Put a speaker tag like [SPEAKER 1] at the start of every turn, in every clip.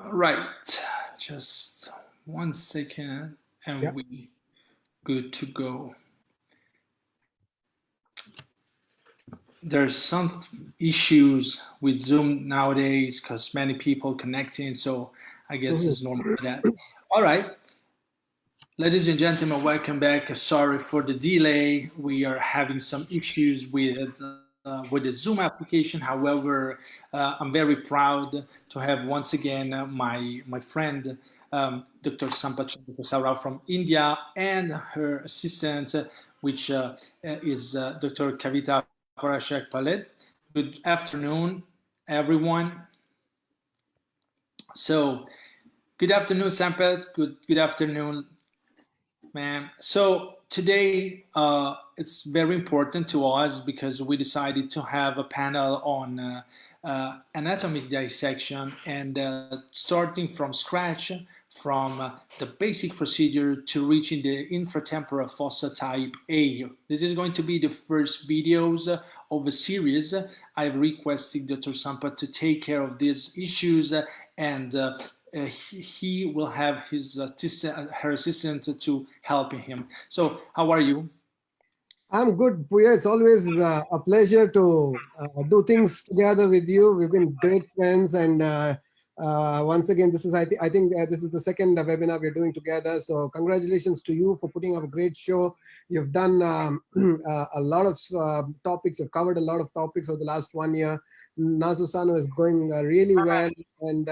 [SPEAKER 1] Right. Just 1 second and
[SPEAKER 2] Yeah.
[SPEAKER 1] we good to go. There's some issues with Zoom nowadays because many people connecting, so I guess
[SPEAKER 2] Mhm.
[SPEAKER 1] it's normal for that. All right. Ladies and gentlemen, welcome back. Sorry for the delay. We are having some issues with the Zoom application. However, I'm very proud to have once again my friend Dr. Sampath Chandraprasad from India and her assistant, which is Dr. Kavita Parashak Palet. Good afternoon, everyone. So, good afternoon, Sampath. Good afternoon, ma'am. So today it's very important to us because we decided to have a panel on anatomic dissection and starting from scratch from the basic procedure to reaching the infratemporal fossa type A. This is going to be the first videos of a series. I've requested Dr. Sampath to take care of these issues and he will have her assistant to helping him. So, how are you?
[SPEAKER 2] I'm good, Puya. It's always a pleasure to do things together with you. We've been great friends, and once again, this is I think this is the second webinar we're doing together. So, congratulations to you for putting up a great show. You've done a lot of topics. You've covered a lot of topics over the last 1 year. Nasusano is going really well, and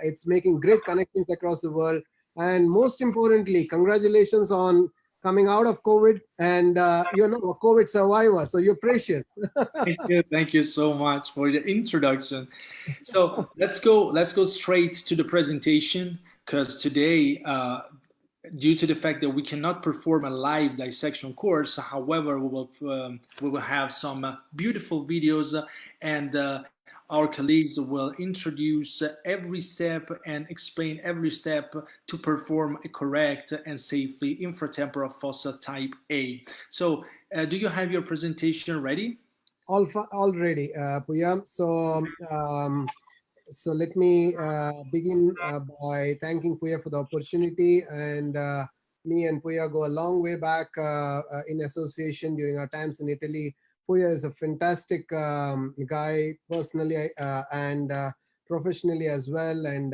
[SPEAKER 2] it's making great connections across the world. And most importantly, congratulations on coming out of COVID, and you're not a COVID survivor, so you're precious.
[SPEAKER 1] Thank you. Thank you so much for the introduction. So let's go straight to the presentation because today, due to the fact that we cannot perform a live dissection course, however, we will have some beautiful videos and our colleagues will introduce every step and explain every step to perform a correct and safely infratemporal fossa type A. So, do you have your presentation ready?
[SPEAKER 2] Already, Puya. So let me begin by thanking Puya for the opportunity. And me and Puya go a long way back in association during our times in Italy. Puya is a fantastic guy personally and professionally as well. And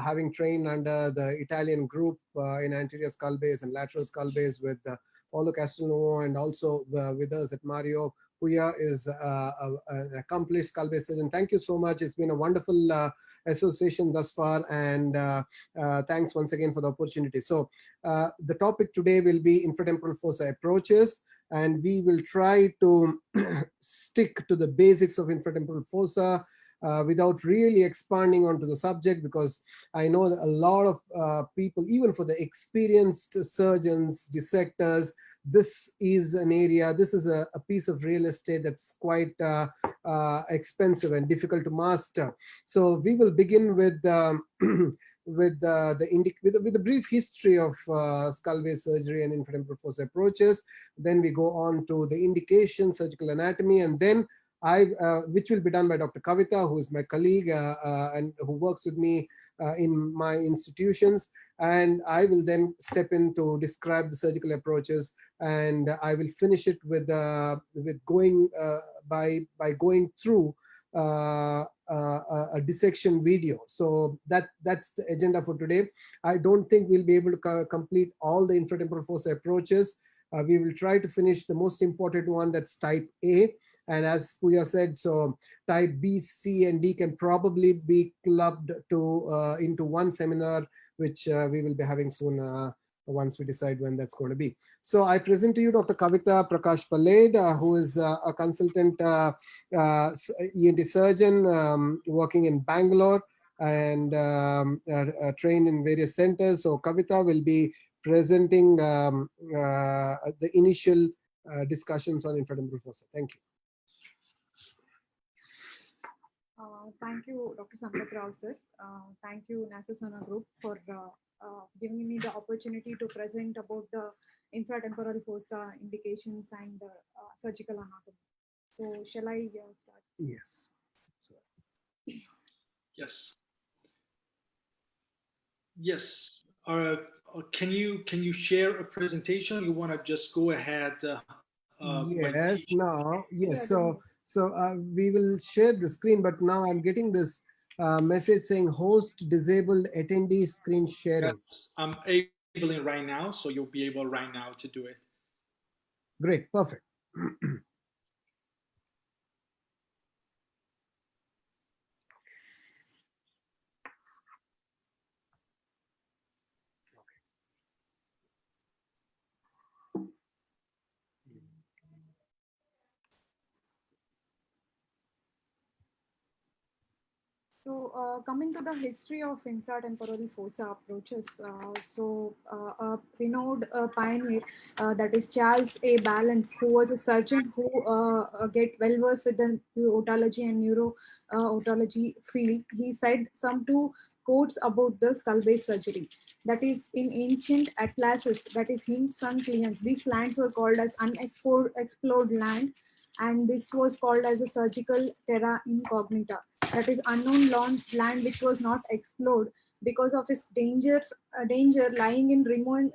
[SPEAKER 2] having trained under the Italian group in anterior skull base and lateral skull base with Paulo Castelnuovo, and also with us at Mario, Puya is an accomplished skull-based surgeon. Thank you so much. It's been a wonderful association thus far, and thanks once again for the opportunity. So the topic today will be infratemporal fossa approaches, and we will try to stick to the basics of infratemporal fossa without really expanding onto the subject, because I know that a lot of people, even for the experienced surgeons, dissectors, this is an area, this is a piece of real estate that's quite expensive and difficult to master. So we will begin with with a brief history of skull base surgery and infratemporal fossa approaches. Then we go on to the indication, surgical anatomy, and then which will be done by Dr. Kavita, who is my colleague and who works with me in my institutions. And I will then step in to describe the surgical approaches, and I will finish it with going by going through a dissection video. So that's the agenda for today. I don't think we'll be able to complete all the infratemporal fossa approaches. We will try to finish the most important one, that's type A. And as Puya said, so type B, C, and D can probably be clubbed to into one seminar, which we will be having soon once we decide when that's going to be. So I present to you Dr. Kavita Prakash Paled, who is a consultant ENT surgeon working in Bangalore and trained in various centers. So Kavita will be presenting the initial discussions on infratemporal fossa. Thank you.
[SPEAKER 3] Thank you, Dr. Sampath Rao, sir. Thank you, Nasusana Group, for giving me the opportunity to present about the infratemporal fossa indications and surgical anatomy. So, shall I start?
[SPEAKER 2] Yes.
[SPEAKER 1] Yes. Yes. Can you share a presentation? You want to just go ahead by
[SPEAKER 2] Yes,
[SPEAKER 1] teaching?
[SPEAKER 2] now,
[SPEAKER 3] Yeah,
[SPEAKER 2] yes.
[SPEAKER 3] doing.
[SPEAKER 2] So we will share the screen, but now I'm getting this message saying host disabled attendee screen sharing.
[SPEAKER 1] Yes, I'm enabling right now, so you'll be able right now to do it.
[SPEAKER 2] Great, perfect.
[SPEAKER 3] So, coming to the history of infratemporal fossa approaches, a renowned pioneer, that is Charles A. Balance, who was a surgeon who get well versed with the otology and neuro otology field, he said some two quotes about the skull base surgery. That is, in ancient atlases, that is Hind Sun Clients, these lands were called as unexplored land, and this was called as a surgical terra incognita, that is unknown land which was not explored because of its danger lying in remote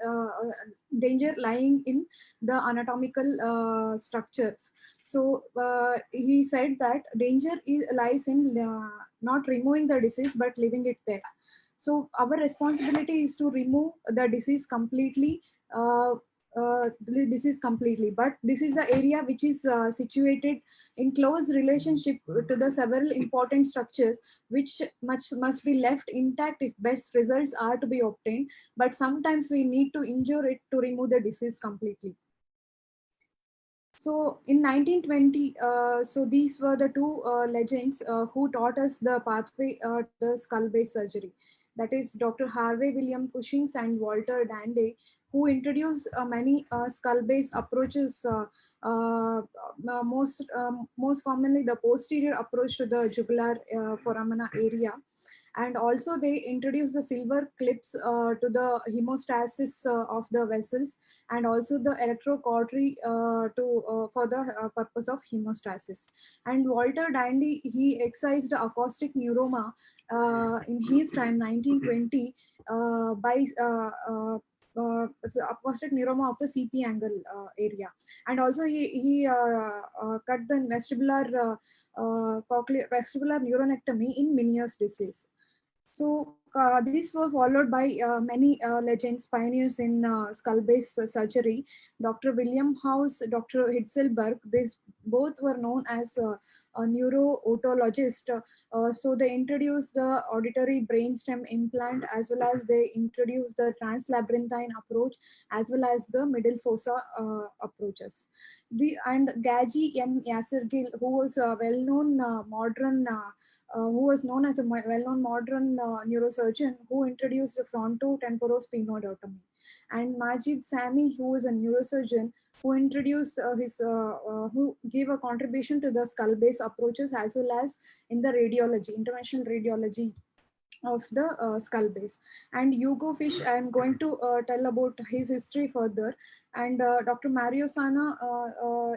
[SPEAKER 3] danger lying in the anatomical structures. So he said that lies in not removing the disease but leaving it there. So our responsibility is to remove the disease completely, uh, disease completely, but this is the area which is situated in close relationship to the several important structures, which must be left intact if best results are to be obtained, but sometimes we need to injure it to remove the disease completely. So in 1920, so these were the two legends who taught us the pathway to the skull-base surgery. That is Dr. Harvey William Cushing and Walter Danday, who introduced many skull-base approaches. Most commonly, the posterior approach to the jugular foramina area, and also they introduced the silver clips to the hemostasis of the vessels, and also the electrocautery for the purpose of hemostasis. And Walter Dandy, he excised acoustic neuroma in his time 1920 by acoustic neuroma of the CP angle area, and also he cut the vestibular neuronectomy in Meniere's disease. So these were followed by many legends, pioneers in skull-base surgery. Dr. William House, Dr. Hitzelberg, these both were known as a neuro-otologist. So they introduced the auditory brainstem implant, as well as they introduced the translabyrinthine approach, as well as the middle fossa approaches. And Gaji M. Yasirgil, who was a well-known modern who was known as a well-known modern neurosurgeon, who introduced the frontotemporal-spinodotomy. And Majid Sami, who is a neurosurgeon, who introduced who gave a contribution to the skull-base approaches, as well as in the radiology, interventional radiology of the skull base. And Hugo Fish, I'm going to tell about his history further. And Dr. Mario Sana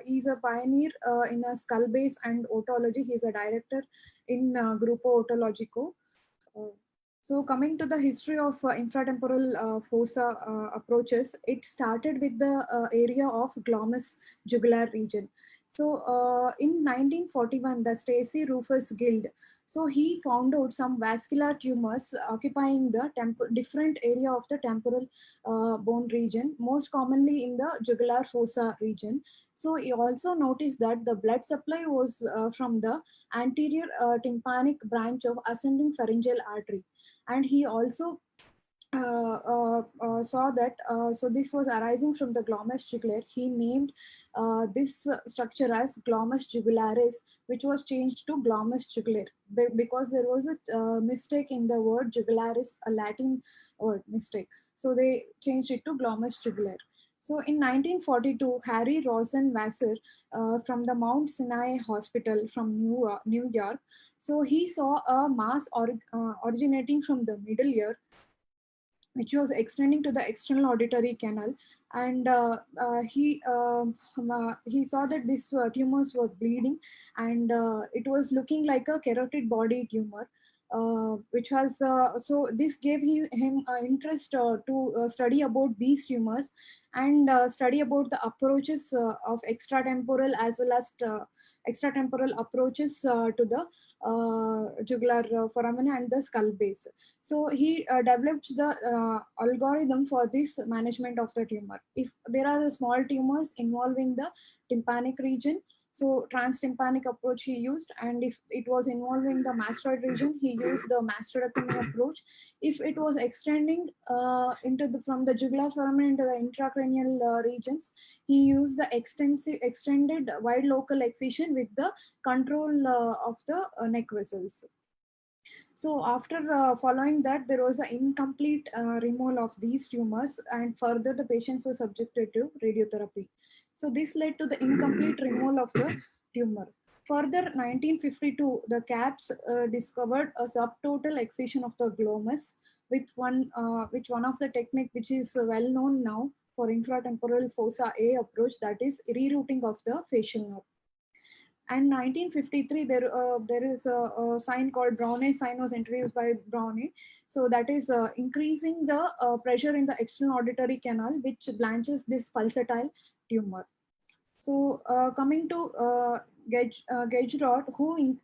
[SPEAKER 3] is a pioneer in a skull base and otology. He's a director in Grupo Otologico. Uh, so coming to the history of infratemporal fossa approaches, it started with the area of glomus jugular region. So in 1941, the Stacy Rufus Guild, so he found out some vascular tumors occupying the different area of the temporal bone region, most commonly in the jugular fossa region. So he also noticed that the blood supply was from the anterior tympanic branch of ascending pharyngeal artery. And he also saw that so this was arising from the glomus jugulaire. He named this structure as glomus jugularis, which was changed to glomus jugulaire because there was a mistake in the word jugularis, a Latin word mistake. So they changed it to glomus jugulaire. So in 1942, Harry Rosenwasser from the Mount Sinai Hospital from New York, so he saw a mass originating from the middle ear, which was extending to the external auditory canal, and he saw that these tumors were bleeding, and it was looking like a carotid body tumor. which was so this gave him interest to study about these tumors and study about the approaches of extratemporal as well as extratemporal approaches to the jugular foramen and the skull base. So he developed the algorithm for this management of the tumor. If there are small tumors involving the tympanic region, so transtympanic approach he used, and if it was involving the mastoid region, he used the mastoidectomy approach. If it was extending into the from the jugular foramen into the intracranial regions, he used the extended wide local excision with the control of the neck vessels. So after following that, there was an incomplete removal of these tumors, and further the patients were subjected to radiotherapy. So this led to the incomplete removal of the tumor. Further, 1952, the CAPS discovered a subtotal excision of the glomus with one of the technique which is well known now for infratemporal fossa A approach, that is rerouting of the facial nerve. And 1953, there is a sign called Browne sign was introduced by Browne. So that is increasing the pressure in the external auditory canal, which blanches this pulsatile tumor. So coming to Gejrot, who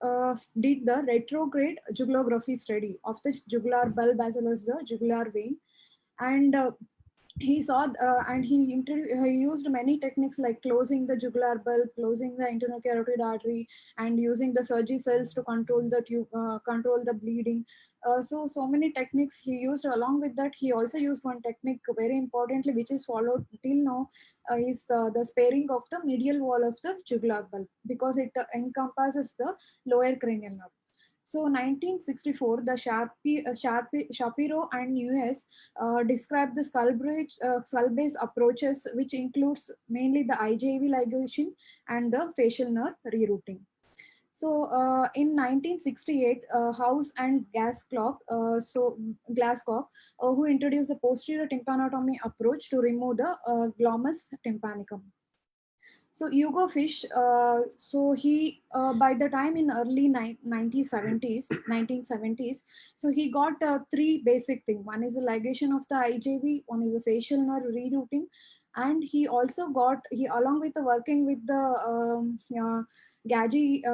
[SPEAKER 3] did the retrograde jugulography study of the jugular bulb as well as the jugular vein, and he saw and he used many techniques like closing the jugular bulb, closing the internal carotid artery, and using the Sergi cells to control the control the bleeding. So many techniques he used. Along with that, he also used one technique very importantly, which is followed till now, is the sparing of the medial wall of the jugular bulb, because it encompasses the lower cranial nerve. So 1964, the Shapiro and US described the skull base approaches, which includes mainly the IJV ligation and the facial nerve rerouting. So in 1968, House and Glasscock, who introduced the posterior tympanotomy approach to remove the glomus tympanicum. So Hugo Fish, so he by the time in early 1970s, so he got three basic things. One is the ligation of the IJV, one is the facial nerve rerouting, and he also got, along with the working with the Gaji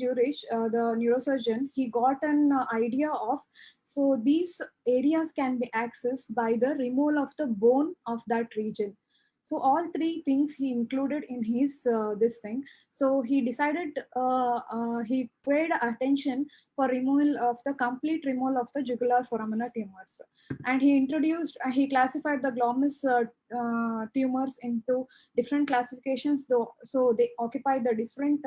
[SPEAKER 3] Jurich, the neurosurgeon, he got an idea of, so these areas can be accessed by the removal of the bone of that region. So all three things he included in his this thing. So he decided, he paid attention for removal of the complete removal of the jugular foramina tumors, and he introduced, he classified the glomus tumors into different classifications, though, so they occupy the different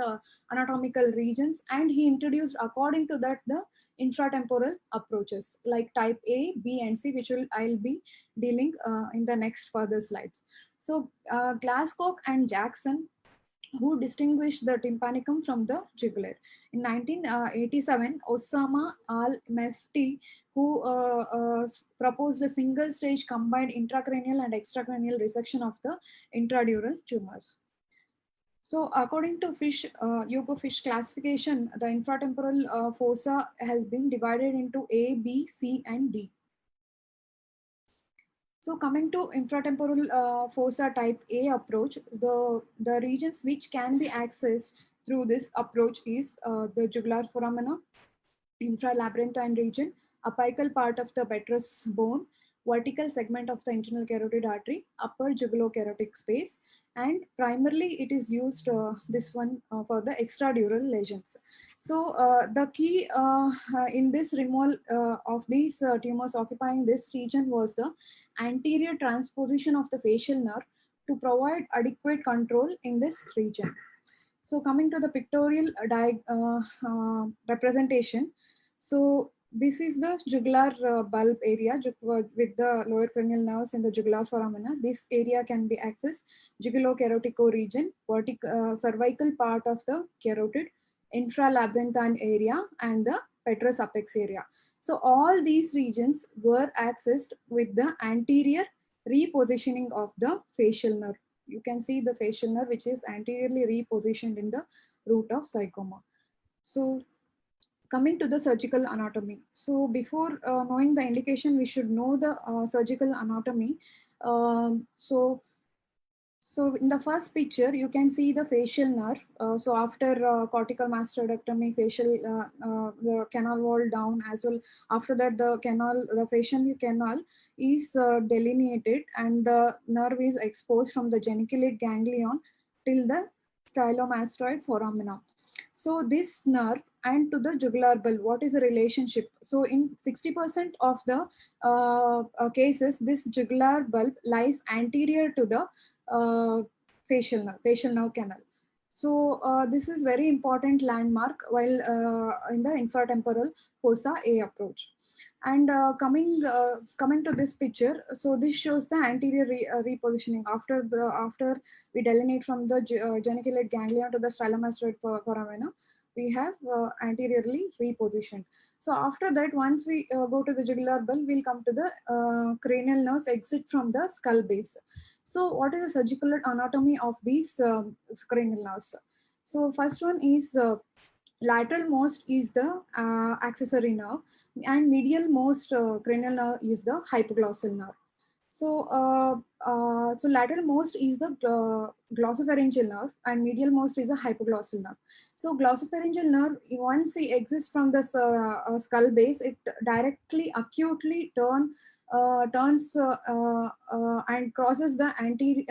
[SPEAKER 3] anatomical regions, and he introduced according to that the infratemporal approaches like type A, B, and C, which I'll be dealing in the next further slides. So Glasscock and Jackson, who distinguished the tympanicum from the jugular. In 1987, Osama Al-Mefti, who proposed the single stage combined intracranial and extracranial resection of the intradural tumors. So according to Hugo Fish classification, the infratemporal fossa has been divided into A, B, C, and D. So coming to infratemporal fossa type A approach, the regions which can be accessed through this approach is the jugular foramina, infralabyrinthine region, apical part of the petrous bone, vertical segment of the internal carotid artery, upper jugulocarotic space, and primarily it is used this one for the extradural lesions. So the key in this removal of these tumors occupying this region was the anterior transposition of the facial nerve to provide adequate control in this region. So coming to the pictorial representation, so this is the jugular bulb area with the lower cranial nerves in the jugular foramina. This area can be accessed: jugulocarotico region, cervical part of the carotid, infralabyrinthine area, and the petrous apex area. So all these regions were accessed with the anterior repositioning of the facial nerve. You can see the facial nerve which is anteriorly repositioned in the root of sarcoma. So Coming to the surgical anatomy. So before knowing the indication, we should know the surgical anatomy. So in the first picture, you can see the facial nerve. So after cortical mastoidectomy, the canal wall down as well. After that, the facial canal is delineated and the nerve is exposed from the geniculate ganglion till the stylomastoid foramina. So this nerve and to the jugular bulb, what is the relationship? So in 60% of the cases, this jugular bulb lies anterior to the facial nerve canal. So this is very important landmark while in the infratemporal fossa A approach. And coming to this picture, so this shows the anterior repositioning after we delineate from the geniculate ganglion to the stylomastoid foramina. We have anteriorly repositioned. So after that, once we go to the jugular bulb, we'll come to the cranial nerves exit from the skull base. So what is the surgical anatomy of these cranial nerves? So first one is lateral most is the accessory nerve, and medial most cranial nerve is the hypoglossal nerve. So, so lateral most is the glossopharyngeal nerve, and medial most is the hypoglossal nerve. So, glossopharyngeal nerve, once it exits from the skull base, it directly acutely turns and crosses the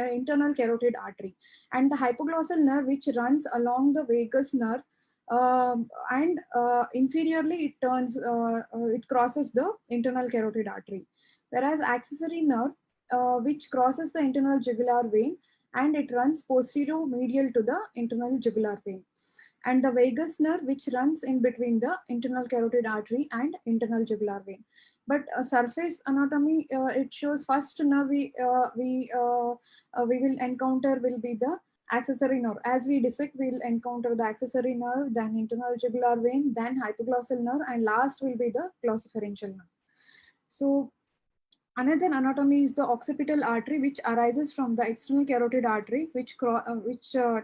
[SPEAKER 3] internal carotid artery, and the hypoglossal nerve, which runs along the vagus nerve. And inferiorly, it crosses the internal carotid artery, whereas accessory nerve, which crosses the internal jugular vein, and it runs posterior medial to the internal jugular vein, and the vagus nerve, which runs in between the internal carotid artery and internal jugular vein. But surface anatomy, it shows first nerve we will encounter will be the accessory nerve. As we dissect, we'll encounter the accessory nerve, then internal jugular vein, then hypoglossal nerve, and last will be the glossopharyngeal nerve. So another anatomy is the occipital artery, which arises from the external carotid artery, which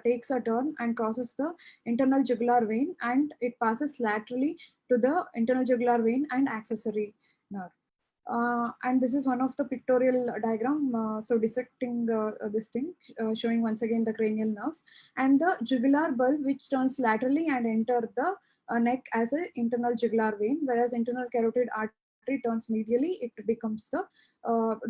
[SPEAKER 3] takes a turn and crosses the internal jugular vein, and it passes laterally to the internal jugular vein and accessory nerve. And this is one of the pictorial diagram, so dissecting this thing, showing once again the cranial nerves, and the jugular bulb, which turns laterally and enter the neck as an internal jugular vein, whereas internal carotid artery turns medially, it becomes the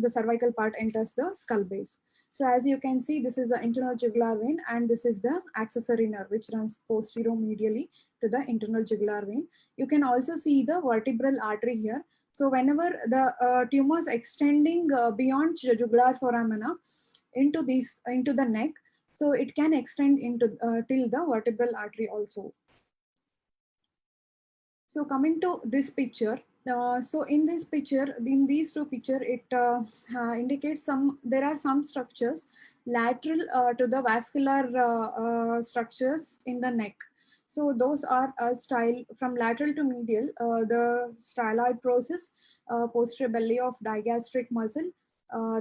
[SPEAKER 3] cervical part enters the skull base. So as you can see, this is the internal jugular vein, and this is the accessory nerve, which runs posterior medially to the internal jugular vein. You can also see the vertebral artery here. So whenever the tumors extending beyond jugular foramina into the neck, so it can extend into till the vertebral artery also. So coming to this picture, so in this picture, in these two pictures, it indicates there are some structures lateral to the vascular structures in the neck. So those are from lateral to medial, the styloid process, posterior belly of digastric muscle,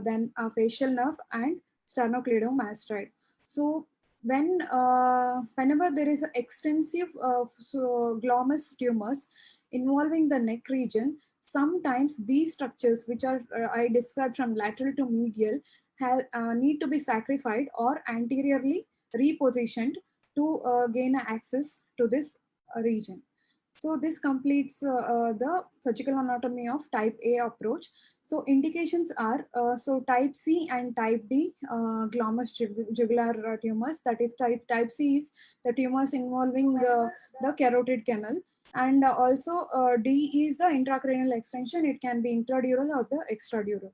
[SPEAKER 3] then facial nerve, and sternocleidomastoid. So whenever there is extensive glomus tumors involving the neck region, sometimes these structures, which are I described from lateral to medial, need to be sacrificed or anteriorly repositioned to gain access to this region. So this completes the surgical anatomy of type A approach. So indications are so type C and type D glomus jugular tumors. That is type C is the tumors involving the carotid canal, and also D is the intracranial extension. It can be intradural or the extradural.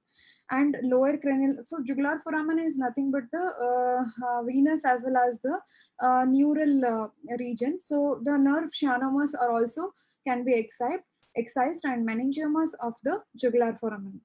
[SPEAKER 3] And lower cranial, so jugular foramina is nothing but the venous as well as the neural region. So the nerve schwannomas are also can be excised, and meningiomas of the jugular foramen.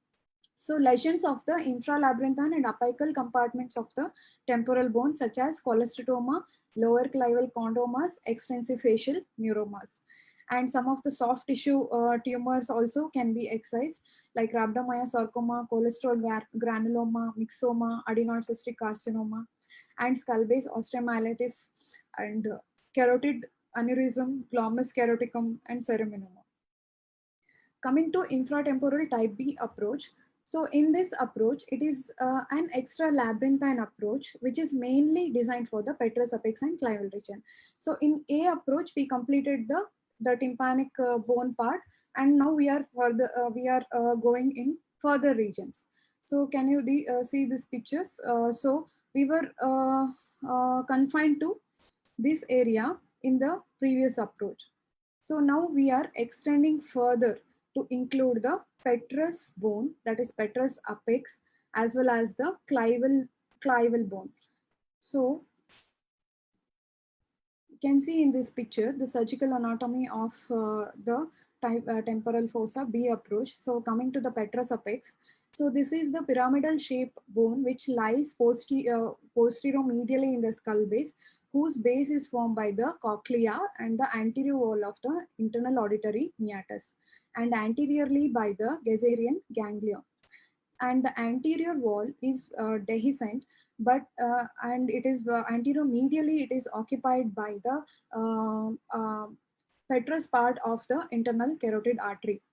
[SPEAKER 3] So lesions of the infralabyrinthine and apical compartments of the temporal bone, such as cholesteatoma, lower clival chondromas, extensive facial neuromas. And some of the soft tissue tumors also can be excised, like rhabdomyosarcoma, cholesterol granuloma, myxoma, adenoid cystic carcinoma, and skull base osteomyelitis, and carotid aneurysm, glomus caroticum, and ceruminoma. Coming to infratemporal type B approach. So in this approach, it is an extra labyrinthine approach, which is mainly designed for the petrous apex and clival region. So in A approach, we completed the tympanic bone part, and now we are further going in further regions. So can you see these pictures? So we were confined to this area in the previous approach. So now we are extending further to include the petrous bone, that is petrous apex, as well as the clival bone. So you can see in this picture the surgical anatomy of the temporal fossa B approach. So coming to the petrous apex, so this is the pyramidal shape bone which lies posteromedially in the skull base, whose base is formed by the cochlea and the anterior wall of the internal auditory meatus, and anteriorly by the Gasserian ganglia. And the anterior wall is dehiscent, but and it is anteromedially it is occupied by the petrous part of the internal carotid artery.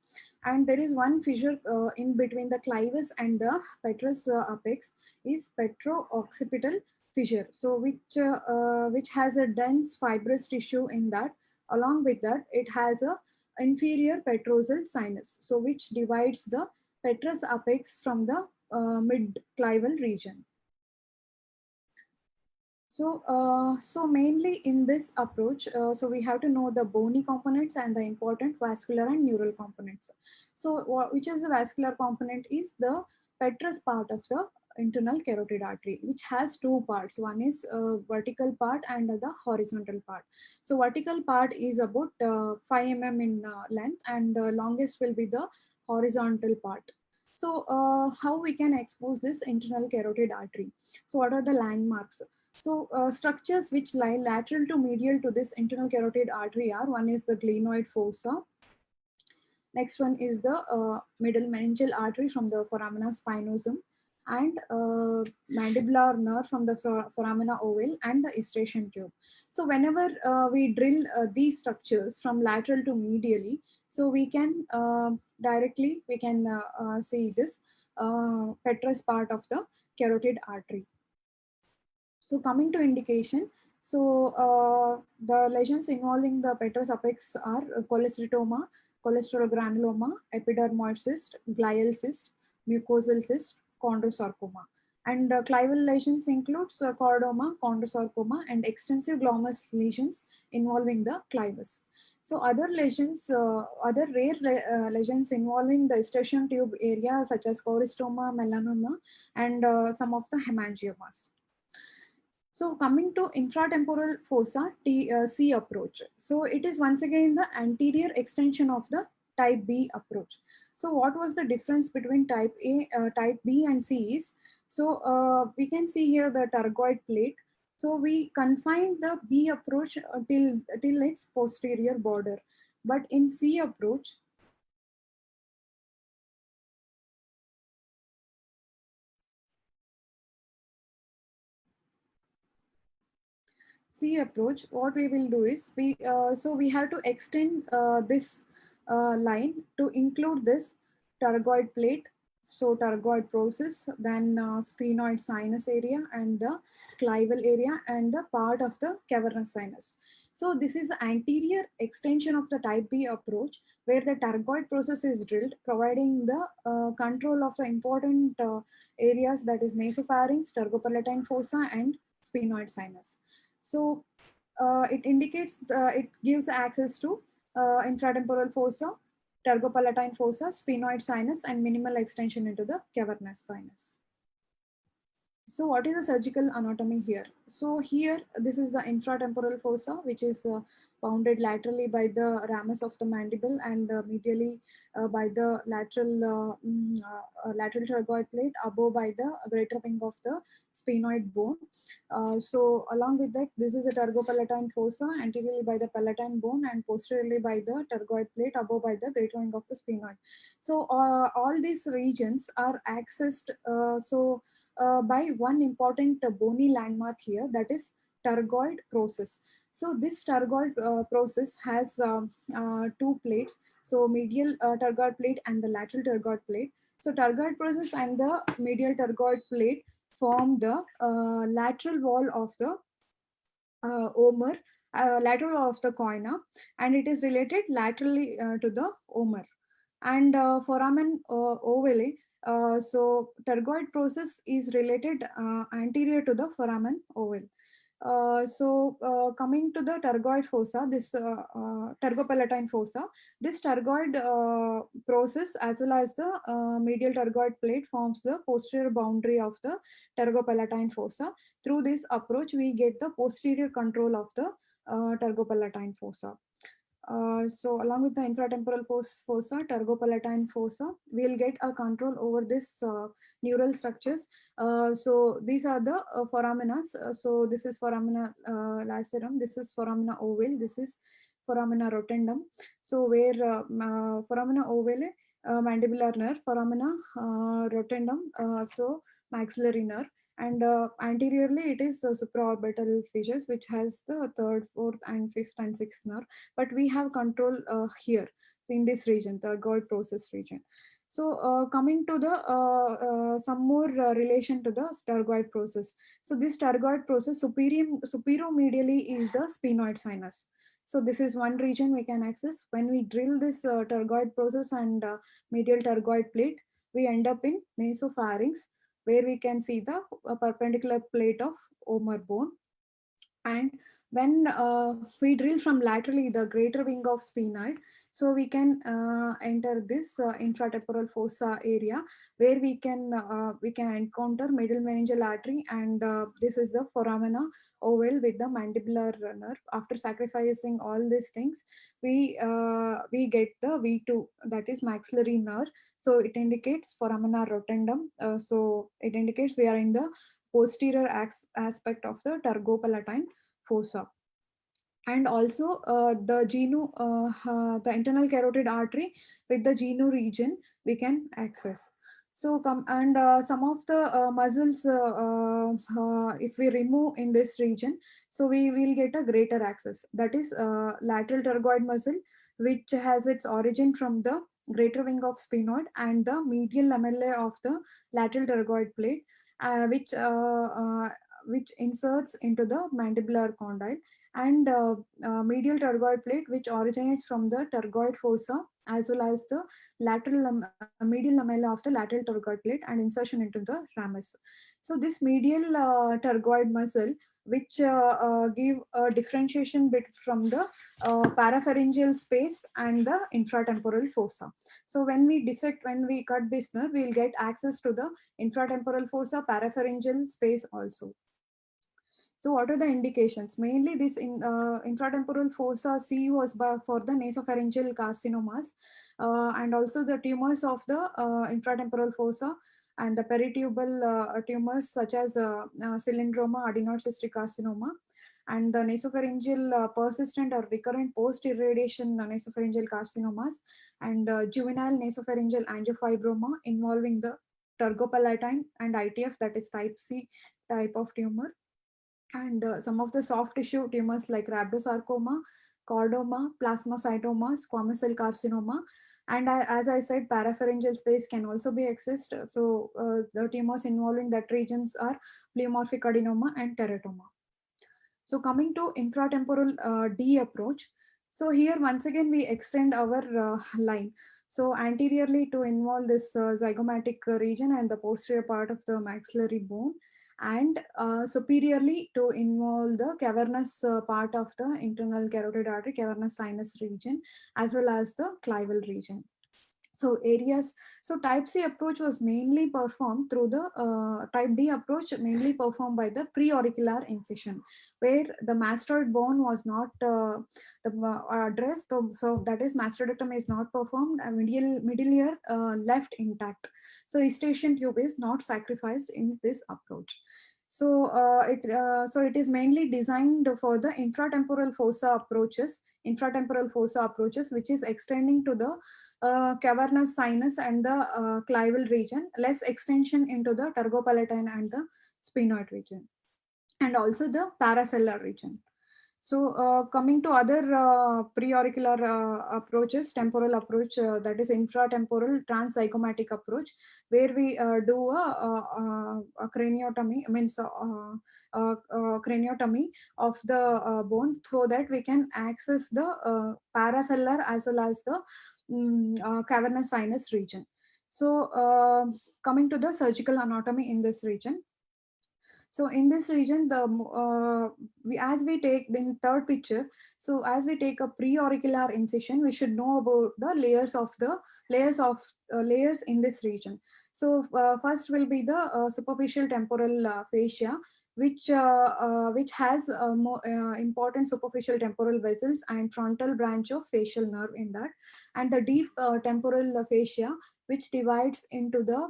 [SPEAKER 3] And there is one fissure in between the clivus and the petrous apex, is petro-occipital fissure, so which has a dense fibrous tissue in that. Along with that, it has a inferior petrosal sinus, so which divides the petrous apex from the mid-clival region. So mainly in this approach, so we have to know the bony components and the important vascular and neural components. So which is the vascular component is the petrous part of the internal carotid artery, which has two parts. One is vertical part and the horizontal part. So vertical part is about 5 mm in length, and longest will be the horizontal part. So how we can expose this internal carotid artery? So what are the landmarks? So structures which lie lateral to medial to this internal carotid artery are: one is the glenoid fossa, next one is the middle meningeal artery from the foramina spinosum, and mandibular nerve from the foramina ovale, and the eustachian tube. So whenever we drill these structures from lateral to medially, so we can directly see this petrous part of the carotid artery. So coming to indication, so the lesions involving the petrous apex are cholesteatoma, cholesterogranuloma, epidermoid cyst, glial cyst, mucosal cyst, chondrosarcoma. And clival lesions includes chordoma, chondrosarcoma, and extensive glomus lesions involving the clivus. So other lesions, other rare lesions involving the eustachian tube area, such as choristoma, melanoma, and some of the hemangiomas. So coming to infratemporal fossa C approach. So it is once again the anterior extension of the type B approach. So what was the difference between type A, type B and C is, so we can see here the pterygoid plate. So we confine the B approach till its posterior border. But in C approach, C approach, what we will do is we have to extend this line to include this pterygoid plate, so pterygoid process, then sphenoid sinus area, and the clival area, and the part of the cavernous sinus. So this is anterior extension of the type B approach, where the pterygoid process is drilled, providing the control of the important areas, that is nasopharynx, pterygopalatine fossa, and sphenoid sinus. So it indicates, it gives access to infratemporal fossa, pterygopalatine fossa, sphenoid sinus, and minimal extension into the cavernous sinus. So what is the surgical anatomy here? So here, this is the infratemporal fossa, which is bounded laterally by the ramus of the mandible, and medially by the lateral lateral pterygoid plate, above by the greater wing of the sphenoid bone. So along with that, this is a pterygopalatine fossa, anteriorly by the palatine bone, and posteriorly by the pterygoid plate, above by the greater wing of the sphenoid. So all these regions are accessed by one important bony landmark here, that is pterygoid process. So this tergoid process has two plates, so medial tergoid plate and the lateral tergoid plate. So tergoid process and the medial tergoid plate form the lateral wall of the omer, lateral wall of the choana, and it is related laterally to the omer. And foramen ovale, so tergoid process is related anterior to the foramen ovale. Coming to the tergoid fossa, this tergopalatine fossa, this tergoid process as well as the medial tergoid plate forms the posterior boundary of the tergopalatine fossa. Through this approach, we get the posterior control of the tergopalatine fossa. So along with the infratemporal fossa, tergopalatine fossa, we'll get a control over this neural structures. So these are the foramina. So this is foramina lacerum, this is foramina ovale, this is foramina rotundum. So where foramina ovale, mandibular nerve, foramina rotundum, so maxillary nerve. And anteriorly it is supraorbital fissures, which has the third, fourth, and fifth and sixth nerve. But we have control here in this region, the tergoid process region. So coming to the some more relation to the tergoid process. So this tergoid process superomedially is the sphenoid sinus. So this is one region we can access. When we drill this tergoid process and medial tergoid plate, we end up in nasopharynx, where we can see the perpendicular plate of omer bone. And when we drill from laterally the greater wing of sphenoid, so we can enter this infratemporal fossa area, where we can encounter middle meningeal artery, and this is the foramina ovale with the mandibular nerve. After sacrificing all these things, we get the V2, that is maxillary nerve. So it indicates foramina rotundum. So it indicates we are in the posterior aspect of the tergopalatine fossa. And also the internal carotid artery with the genu region we can access. So some of the muscles, if we remove in this region, so we will get a greater access. That is lateral tergoid muscle, which has its origin from the greater wing of sphenoid, and the medial lamellae of the lateral tergoid plate, which inserts into the mandibular condyle, and medial tergoid plate, which originates from the tergoid fossa, as well as the medial lamella of the lateral tergoid plate, and insertion into the ramus. So this medial tergoid muscle, which give a differentiation bit from the parapharyngeal space and the infratemporal fossa. So when we cut this nerve, we will get access to the infratemporal fossa, parapharyngeal space also. So what are the indications? Mainly this infratemporal fossa C was for the nasopharyngeal carcinomas, and also the tumors of the infratemporal fossa, and the peritubal tumors such as cylindroma, adenoid cystic carcinoma, and the nasopharyngeal persistent or recurrent post-irradiation nasopharyngeal carcinomas, and juvenile nasopharyngeal angiofibroma involving the tergopalatine and ITF, that is type C type of tumor. And some of the soft tissue tumors like rhabdosarcoma, chordoma, plasmacytoma, squamous cell carcinoma, and as I said, parapharyngeal space can also be accessed. So the tumors involving that regions are pleomorphic adenoma and teratoma. So coming to infratemporal D approach. So here once again we extend our line. So anteriorly to involve this zygomatic region and the posterior part of the maxillary bone, and superiorly to involve the cavernous part of the internal carotid artery, cavernous sinus region, as well as the clival region. So areas, so type C approach was mainly performed through the type D approach, mainly performed by the preauricular incision, where the mastoid bone was not addressed. So that is mastoidectomy is not performed, and middle ear left intact. So eustachian tube is not sacrificed in this approach. So it is mainly designed for the infratemporal fossa approaches, which is extending to the cavernous sinus and the clival region, less extension into the tergopalatine and the sphenoid region, and also the paracellular region. So coming to other preauricular approaches, temporal approach, that is infratemporal transzygomatic approach, where we do a craniotomy, means craniotomy of the bone, so that we can access the paracellular as well as the cavernous sinus region. So coming to the surgical anatomy in this region. So in this region, as we take in third picture, so as we take a preauricular incision, we should know about the layers in this region. So first will be the superficial temporal fascia, which has more important superficial temporal vessels and frontal branch of facial nerve in that, and the deep temporal fascia, which divides into the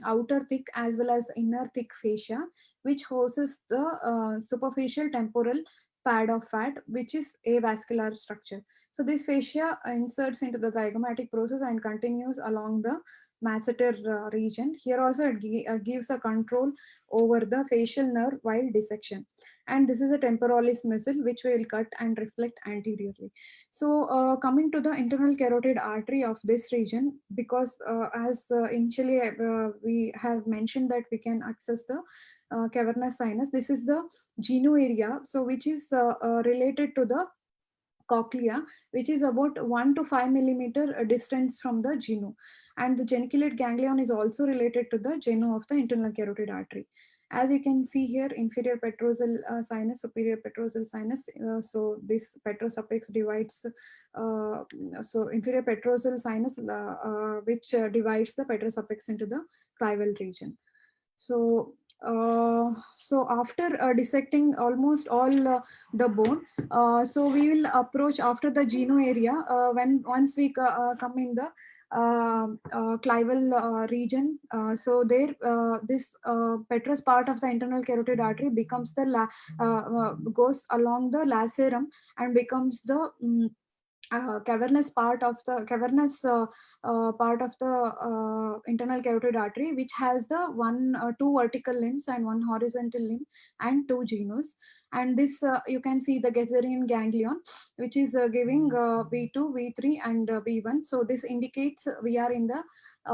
[SPEAKER 3] outer thick as well as inner thick fascia, which houses the superficial temporal pad of fat, which is avascular structure. So this fascia inserts into the zygomatic process and continues along the masseter region. Here also it gives a control over the facial nerve while dissection. And this is a temporalis muscle which will cut and reflect anteriorly. So coming to the internal carotid artery of this region, because as initially we have mentioned that we can access the cavernous sinus. This is the genu area, so which is related to the cochlea, which is about 1 to 5 millimeter distance from the genu, and the geniculate ganglion is also related to the genu of the internal carotid artery. As you can see here, inferior petrosal sinus, superior petrosal sinus. So this petrous apex divides. So inferior petrosal sinus, which divides the petrous apex into the clival region. So so after dissecting almost all the bone, so we will approach after the genu area, once we come in the clival region. So there this petrous part of the internal carotid artery becomes the goes along the lacerum and becomes the cavernous part of the internal carotid artery, which has the two vertical limbs and one horizontal limb and two genus. And this you can see the Gazerian ganglion, which is giving V2, V3 and V1. So this indicates we are in the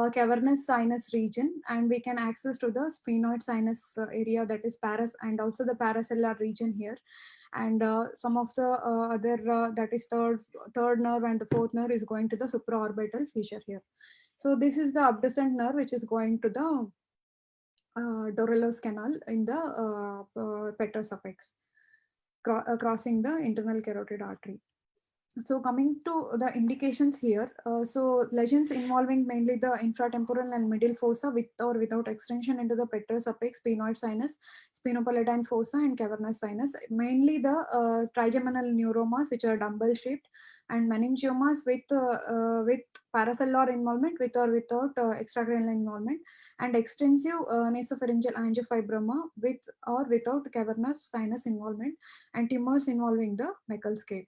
[SPEAKER 3] cavernous sinus region, and we can access to the sphenoid sinus area, that is paras, and also the paracellular region here. And some of the other that is third nerve and the fourth nerve is going to the supraorbital fissure here. So this is the abducent nerve, which is going to the Dorellos canal in the petrous apex, crossing the internal carotid artery. So coming to the indications here, so lesions involving mainly the infratemporal and middle fossa with or without extension into the petrous apex, sphenoid sinus, sphenopalatine fossa and cavernous sinus, mainly the trigeminal neuromas, which are dumbbell shaped, and meningiomas with paracellular involvement with or without extracranial involvement, and extensive nasopharyngeal angiofibroma with or without cavernous sinus involvement, and tumors involving the Meckel's cave.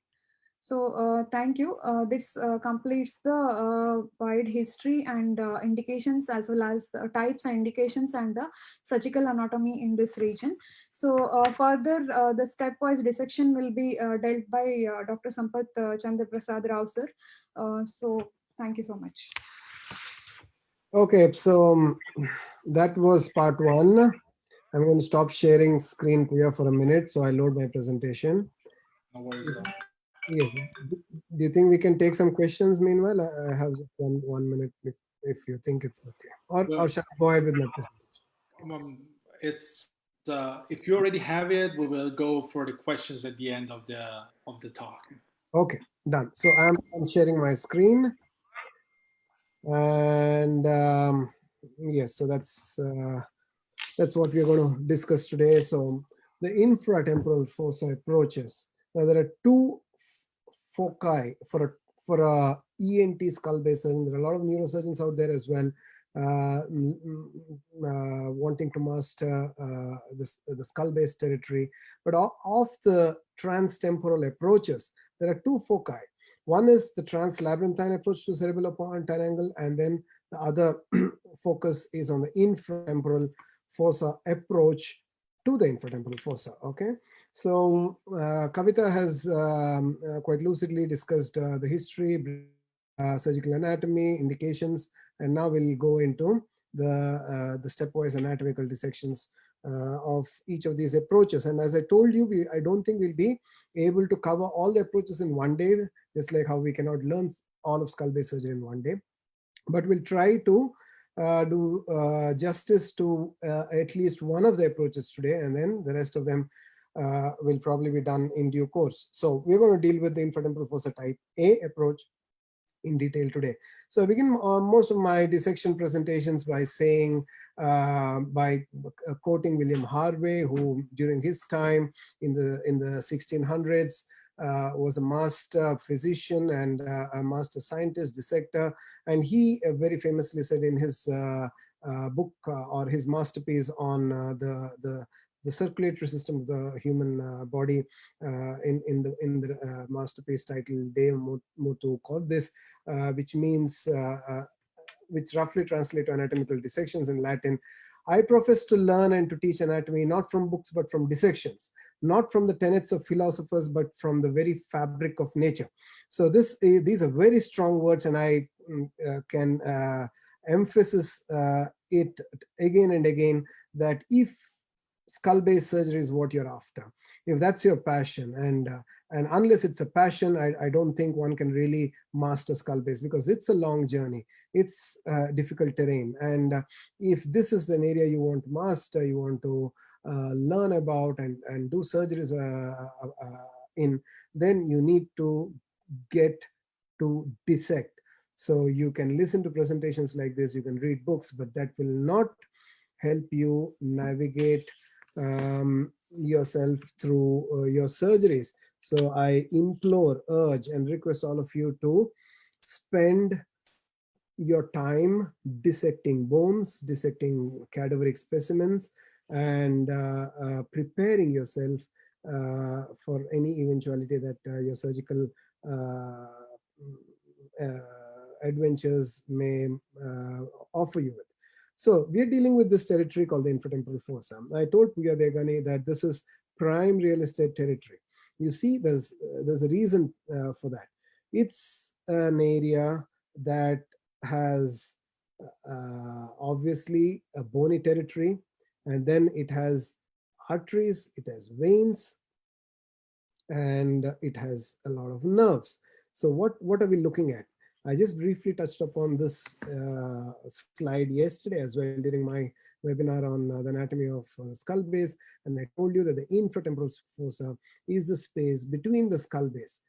[SPEAKER 3] So thank you. This completes the wide history and indications, as well as the types and indications and the surgical anatomy in this region. So further, the stepwise dissection will be dealt by Dr. Sampath Chandra Prasad Rao sir. So thank you so much.
[SPEAKER 2] Okay, so that was part one. I'm going to stop sharing screen, Priya, for a minute, so I load my presentation.
[SPEAKER 1] No worries at all.
[SPEAKER 2] Yes. Do you think we can take some questions meanwhile? I have just 1 minute if you think it's okay. Or shall I go ahead with my presentation?
[SPEAKER 1] It's if you already have it, we will go for the questions at the end of the talk.
[SPEAKER 2] Okay, done. So I'm sharing my screen, and yes, so that's what we're going to discuss today. So the infratemporal fossa approaches. Now there are two foci for a ENT skull-based surgeon. There are a lot of neurosurgeons out there as well, wanting to master the skull-based territory. But of the transtemporal approaches, there are two foci. One is the translabyrinthine approach to cerebellopontine angle, and then the other focus is on the infratemporal fossa approach to the infratemporal fossa. Okay, so Kavita has quite lucidly discussed the history, surgical anatomy, indications, and now we'll go into the stepwise anatomical dissections of each of these approaches. And as I told you, I don't think we'll be able to cover all the approaches in one day, just like how we cannot learn all of skull base surgery in one day. But we'll try to do justice to at least one of the approaches today, and then the rest of them will probably be done in due course. So we're going to deal with the infratemporal fossa type A approach in detail today. So I begin most of my dissection presentations by saying, quoting William Harvey, who during his time in the 1600s was a master physician and a master scientist, dissector, and he very famously said in his book or his masterpiece on the circulatory system of the human body, in the masterpiece titled De Motu Cordis, which means which roughly translate to anatomical dissections in Latin. I profess to learn and to teach anatomy not from books but from dissections, not from the tenets of philosophers but from the very fabric of nature. So these are very strong words, and I can emphasize it again and again, that if skull-based surgery is what you're after, if that's your passion, and unless it's a passion, I don't think one can really master skull-based, because it's a long journey, it's difficult terrain, and if this is an area you want to master, you want to learn about and do surgeries in, then you need to get to dissect. So you can listen to presentations like this, you can read books, but that will not help you navigate yourself through your surgeries. So I implore, urge, and request all of you to spend your time dissecting bones, dissecting cadaveric specimens, and preparing yourself for any eventuality that your surgical adventures may offer you with. So we're dealing with this territory called the infratemporal fossa. I told Pooya Degani that this is prime real estate territory. You see, there's a reason for that. It's an area that has obviously a bony territory, and then it has arteries, it has veins, and it has a lot of nerves. So what are we looking at? I just briefly touched upon this slide yesterday as well during my webinar on the anatomy of skull base, and I told you that the infratemporal fossa is the space between the skull base.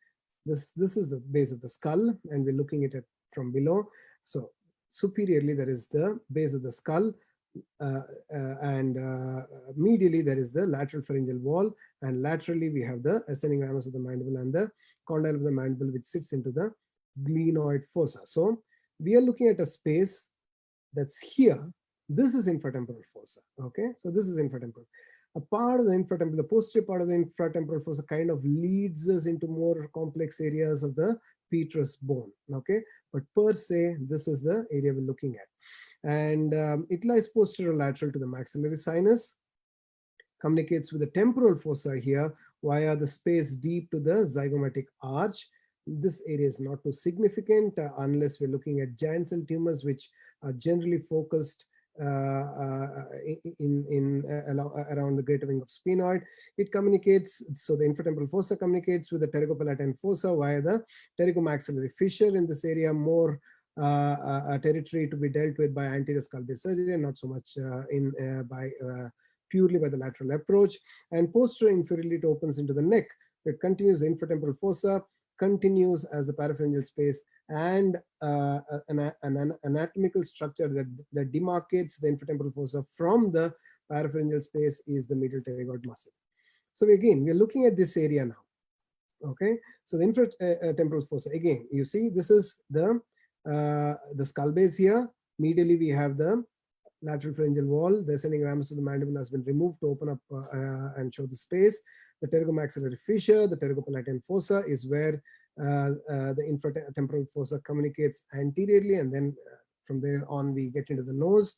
[SPEAKER 2] This is the base of the skull, and we're looking at it from below. So superiorly there is the base of the skull, and medially there is the lateral pharyngeal wall, and laterally we have the ascending ramus of the mandible and the condyle of the mandible, which sits into the glenoid fossa. So we are looking at a space that's here. This is infratemporal fossa. Okay, so this is infratemporal. A part of the infratemporal, the posterior part of the infratemporal fossa kind of leads us into more complex areas of the petrous bone. Okay, but per se, this is the area we're looking at. And it lies posterolateral to the maxillary sinus, communicates with the temporal fossa here via the space deep to the zygomatic arch. This area is not too significant unless we're looking at giant cell tumors, which are generally focused around the greater wing of sphenoid. It communicates, so the infratemporal fossa communicates with the pterygopalatine fossa via the pterygomaxillary fissure. In this area, more a territory to be dealt with by anterior skull base surgery, and not so much purely by the lateral approach. And posterior inferiorly it opens into the neck. It continues the infratemporal fossa, continues as a parapharyngeal space, and an anatomical structure that demarcates the infratemporal fossa from the parapharyngeal space is the medial pterygoid muscle. So again, we're looking at this area now. Okay, so the infratemporal fossa, again, you see this is the skull base here. Medially we have the lateral pharyngeal wall. The ascending ramus of the mandible has been removed to open up and show the space. The pterygomaxillary fissure, the pterygopalatine fossa, is where the infratemporal fossa communicates anteriorly, and then from there on we get into the nose.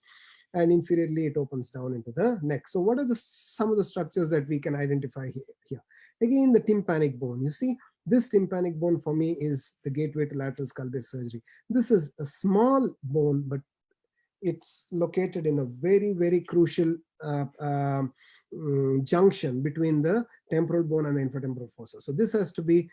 [SPEAKER 2] and inferiorly it opens down into the neck. So what are some of the structures that we can identify here? Again, the tympanic bone. You see, this tympanic bone for me is the gateway to lateral skull base surgery. This is a small bone, but it's located in a very, very crucial junction between the temporal bone and the infratemporal fossa. So this has to be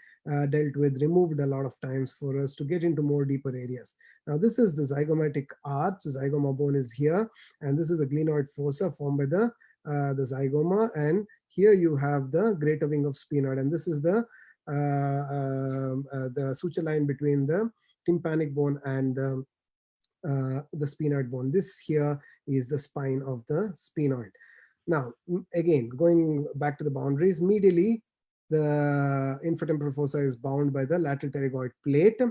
[SPEAKER 2] dealt with, removed a lot of times for us to get into more deeper areas. Now this is the zygomatic arch. The zygoma bone is here, and this is the glenoid fossa formed by the zygoma, and here you have the greater wing of sphenoid, and this is the suture line between the tympanic bone and the sphenoid bone. This here is the spine of the sphenoid. Now, again, going back to the boundaries, medially, the infratemporal fossa is bound by the lateral pterygoid plate.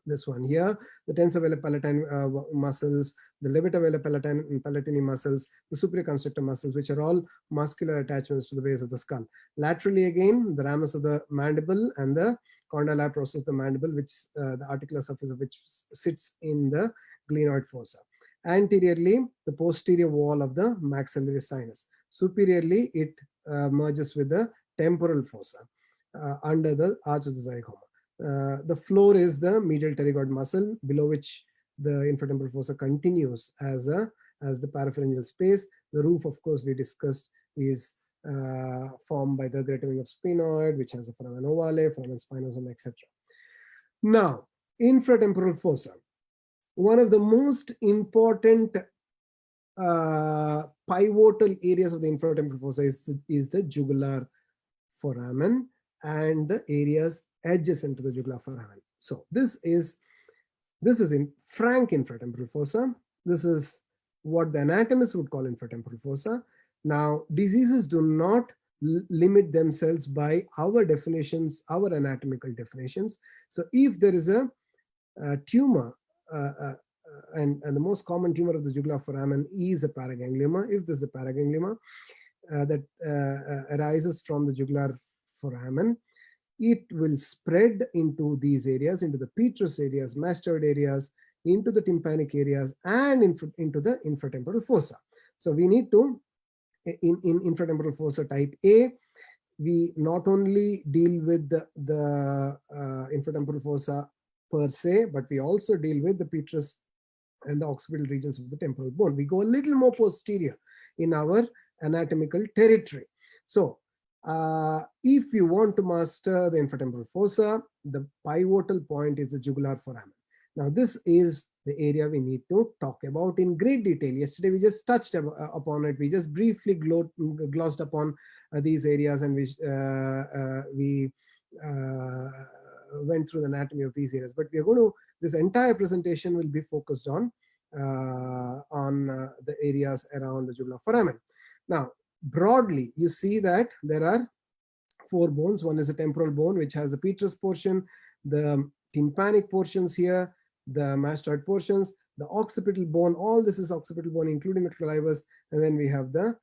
[SPEAKER 2] This one here, the tensor veli palatine muscles, the levator veli palatini muscles, the superior constrictor muscles, which are all muscular attachments to the base of the skull. Laterally, again, the ramus of the mandible and the condyle process of the mandible, which the articular surface of which sits in the glenoid fossa. Anteriorly, the posterior wall of the maxillary sinus. Superiorly, it merges with the temporal fossa under the arch of the zygoma. The floor is the medial pterygoid muscle, below which the infratemporal fossa continues as the parapharyngeal space. The roof, of course, we discussed, is formed by the greater wing of sphenoid, which has a foramen ovale, foramen spinosum, etc. Now, infratemporal fossa. One of the most important pivotal areas of the infratemporal fossa is the jugular foramen and the areas adjacent to the jugular foramen. So this is in frank infratemporal fossa. This is what the anatomists would call infratemporal fossa. Now, diseases do not limit themselves by our definitions, our anatomical definitions. So if there is a tumor, and the most common tumor of the jugular foramen is a paraganglioma. If there's a paraganglioma that arises from the jugular foramen, it will spread into these areas, into the petrous areas, mastoid areas, into the tympanic areas, and into the infratemporal fossa. So we need to, in infratemporal fossa type A, we not only deal with the infratemporal fossa per se, but we also deal with the petrous and the occipital regions of the temporal bone. We go a little more posterior in our anatomical territory. So if you want to master the infratemporal fossa, the pivotal point is the jugular foramen. Now, this is the area we need to talk about in great detail. Yesterday, we just touched upon it. We just briefly glossed upon these areas, and we went through the anatomy of these areas. But we are going to, this entire presentation will be focused on the areas around the jugular foramen. Now, broadly, you see that there are 4 bones. One is a temporal bone, which has the petrous portion, the tympanic portions here, the mastoid portions, the occipital bone. All this is occipital bone, including the clivus, and then we have the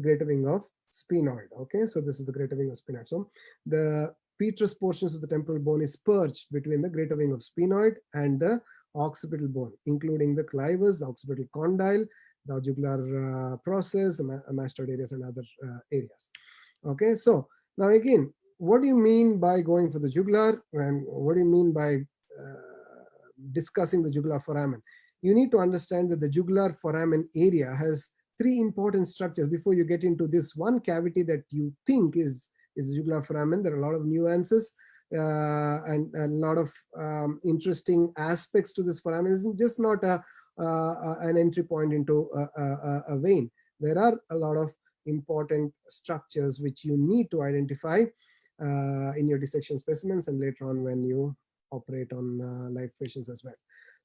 [SPEAKER 2] greater wing of sphenoid. Okay, so this is the greater wing of sphenoid. So the petrous portions of the temporal bone is perched between the greater wing of sphenoid and the occipital bone, including the clivus, the occipital condyle, the jugular process, mastoid areas, and other areas. Okay, so now again, what do you mean by going for the jugular, and what do you mean by discussing the jugular foramen? You need to understand that the jugular foramen area has 3 important structures before you get into this one cavity that you think is the jugular foramen. There are a lot of nuances and a lot of interesting aspects to this foramen. It's just not an entry point into a vein. There are a lot of important structures which you need to identify in your dissection specimens and later on when you operate on live patients as well.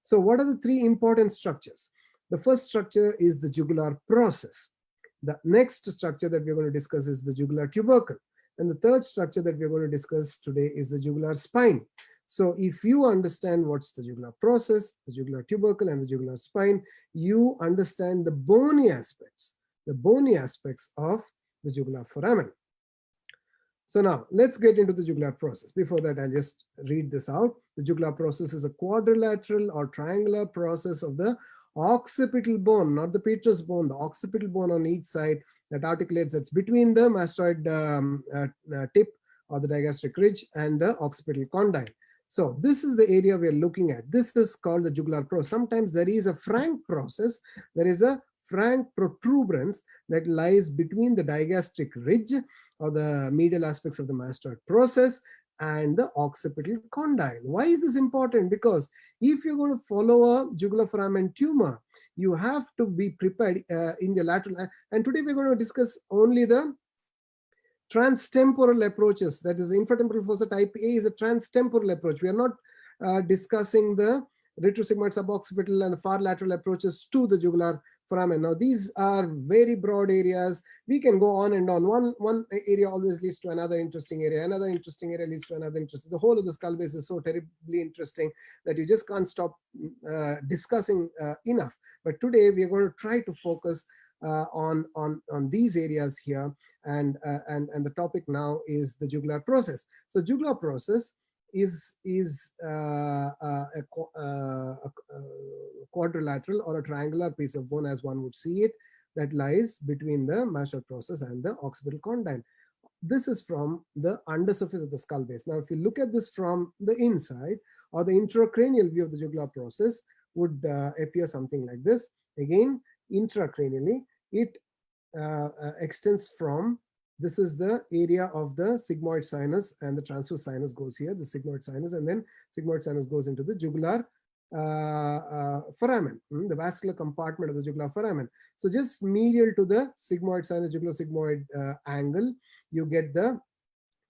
[SPEAKER 2] So what are the 3 important structures? The first structure is the jugular process. The next structure that we're going to discuss is the jugular tubercle. And the third structure that we're going to discuss today is the jugular spine. So if you understand what's the jugular process, the jugular tubercle, and the jugular spine, you understand the bony aspects of the jugular foramen. So now let's get into the jugular process. Before that, I'll just read this out. The jugular process is a quadrilateral or triangular process of the occipital bone, not the petrous bone, the occipital bone on each side that articulates, that's between the mastoid tip or the digastric ridge and the occipital condyle. So this is the area we are looking at. This is called the jugular process. Sometimes there is a frank process. There is a frank protuberance that lies between the digastric ridge or the medial aspects of the mastoid process and the occipital condyle. Why is this important? Because if you're going to follow a jugular foramen tumor, you have to be prepared in the lateral. And today we're going to discuss only the transtemporal approaches. That is, the infratemporal fossa type A is a transtemporal approach. We are not discussing the retrosigmoid suboccipital and the far lateral approaches to the jugular foramen. Now, these are very broad areas. We can go on and on. One area always leads to another interesting area. Another interesting area leads to another interesting. The whole of the skull base is so terribly interesting that you just can't stop discussing enough. But today we are going to try to focus on these areas here, and the topic now is the jugular process. So jugular process is a quadrilateral or a triangular piece of bone, as one would see it, that lies between the mastoid process and the occipital condyle. This is from the undersurface of the skull base. Now, if you look at this from the inside, or the intracranial view of the jugular process would appear something like this. Again, intracranially, it extends from, this is the area of the sigmoid sinus, and the transverse sinus goes here, the sigmoid sinus, and then sigmoid sinus goes into the jugular foramen, the vascular compartment of the jugular foramen. So just medial to the sigmoid sinus, jugular-sigmoid angle, you get the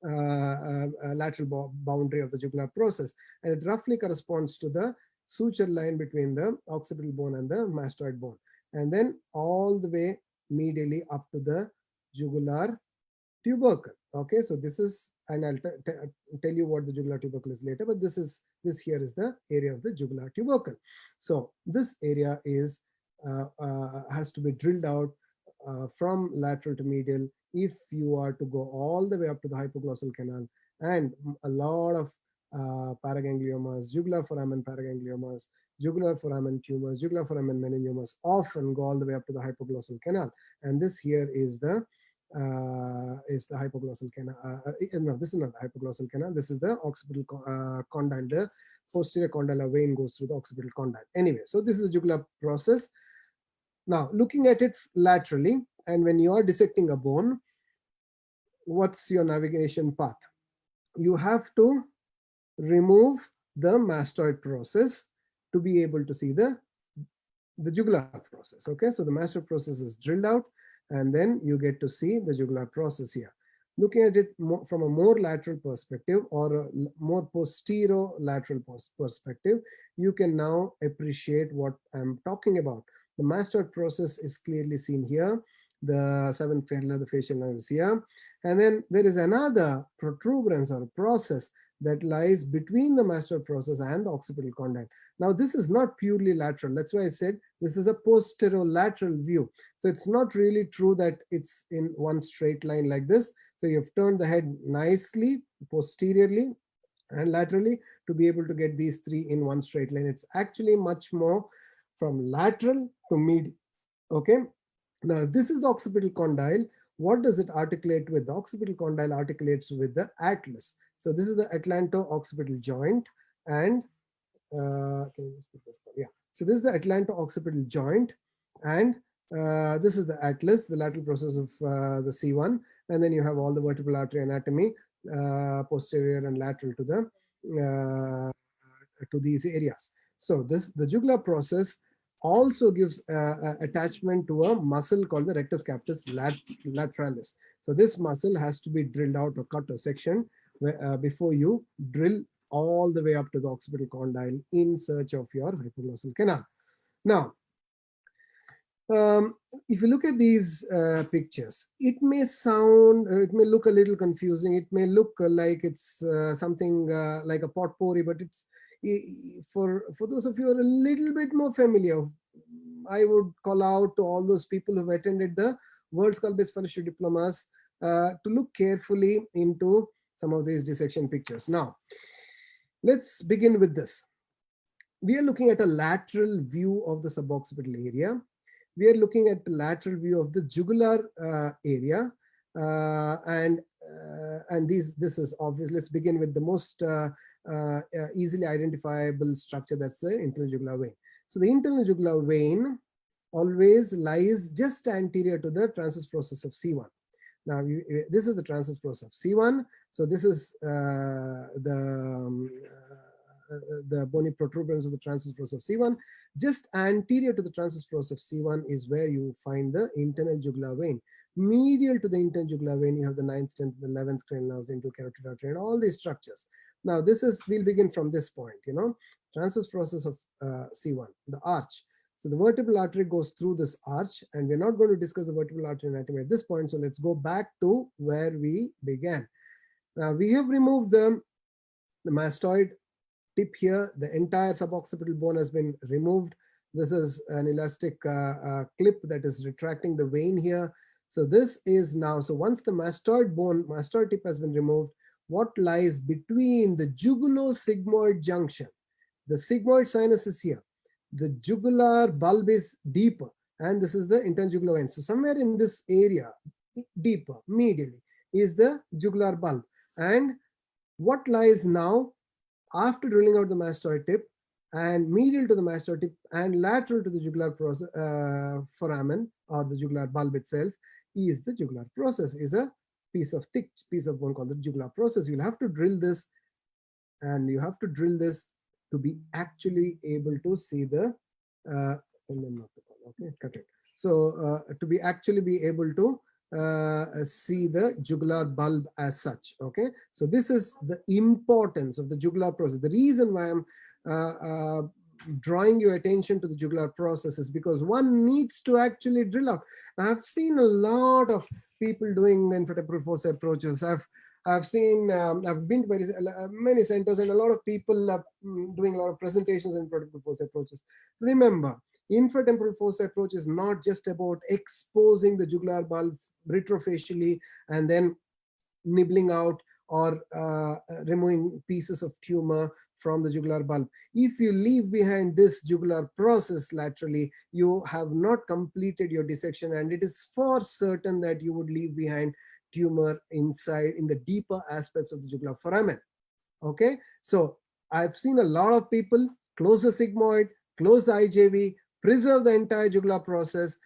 [SPEAKER 2] lateral boundary of the jugular process, and it roughly corresponds to the suture line between the occipital bone and the mastoid bone, and then all the way medially up to the jugular tubercle. Okay, so this is, and I'll tell you what the jugular tubercle is later, but this here is the area of the jugular tubercle. So this area is has to be drilled out from lateral to medial if you are to go all the way up to the hypoglossal canal, and a lot of paragangliomas, jugular foramen paragangliomas, jugular foramen tumors, jugular foramen meningiomas often go all the way up to the hypoglossal canal. And this here is the hypoglossal canal. No, this is not the hypoglossal canal. This is the occipital condyle. The posterior condylar vein goes through the occipital condyle. Anyway, so this is the jugular process. Now, looking at it laterally, and when you are dissecting a bone, what's your navigation path? You have to remove the mastoid process to be able to see the jugular process. Okay, so the mastoid process is drilled out, and then you get to see the jugular process here. Looking at it from a more lateral perspective, or a more posterolateral perspective, you can now appreciate what I'm talking about. The mastoid process is clearly seen here. The seventh canal, the facial nerve is here. And then there is another protuberance or process that lies between the mastoid process and the occipital condyle. Now, this is not purely lateral. That's why I said this is a posterolateral view. So it's not really true that it's in one straight line like this. So you've turned the head nicely posteriorly and laterally to be able to get these three in one straight line. It's actually much more from lateral to medial. Okay. Now, if this is the occipital condyle, what does it articulate with? The occipital condyle articulates with the atlas. So this is the atlanto-occipital joint, and can you just put this one? Yeah. So this is the atlanto-occipital joint, and this is the atlas, the lateral process of the C1, and then you have all the vertebral artery anatomy, posterior and lateral to the to these areas. So the jugular process also gives attachment to a muscle called the rectus capitis lateralis. So this muscle has to be drilled out or cut or sectioned before you drill all the way up to the occipital condyle in search of your hypoglossal canal. Now, if you look at these pictures, it may look a little confusing. It may look like it's something like a potpourri, but it's for those of you who are a little bit more familiar, I would call out to all those people who've attended the World Skull Base Fellowship Diplomas to look carefully into some of these dissection pictures. Now, let's begin with this. we are looking at a lateral view of the suboccipital area. We are looking at the lateral view of the jugular area, and this is obvious. Let's begin with the most easily identifiable structure, that's the internal jugular vein. So the internal jugular vein always lies just anterior to the transverse process of C1. Now, this is the transverse process of C1. So this is the bony protuberance of the transverse process of C1. Just anterior to the transverse process of C1 is where you find the internal jugular vein. Medial to the internal jugular vein, you have the 9th, 10th, the 11th cranial nerves into carotid artery and all these structures. Now, this is, we'll begin from this point, transverse process of C1, the arch. So the vertebral artery goes through this arch, and we're not going to discuss the vertebral artery anatomy at this point. So let's go back to where we began. Now we have removed the mastoid tip here. The entire suboccipital bone has been removed. This is an elastic clip that is retracting the vein here. So this is now, so once the mastoid tip has been removed, what lies between the jugulo-sigmoid junction? The sigmoid sinus is here. The jugular bulb is deeper, and this is the internal jugular vein. So somewhere in this area, deeper, medially, is the jugular bulb. And what lies now after drilling out the mastoid tip and medial to the mastoid tip and lateral to the jugular process, foramen, or the jugular bulb itself, is the jugular process, is a thick piece of bone called the jugular process. You'll have to drill this, and you have to drill this to be actually able to see the okay, cut it. So to be actually be able to see the jugular bulb as such. Okay, so this is the importance of the jugular process. The reason why I'm drawing your attention to the jugular process is because one needs to actually drill out. I've seen a lot of people doing infratemporal fossa approaches. I've seen, I've been to many centers, and a lot of people are doing a lot of presentations in infratemporal fossa approaches. Remember, infratemporal fossa approach is not just about exposing the jugular bulb retrofacially and then nibbling out or removing pieces of tumor from the jugular bulb. If you leave behind this jugular process laterally, you have not completed your dissection, and it is for certain that you would leave behind tumor inside in the deeper aspects of the jugular foramen. Okay, so I've seen a lot of people close the sigmoid, close the IJV, preserve the entire jugular process,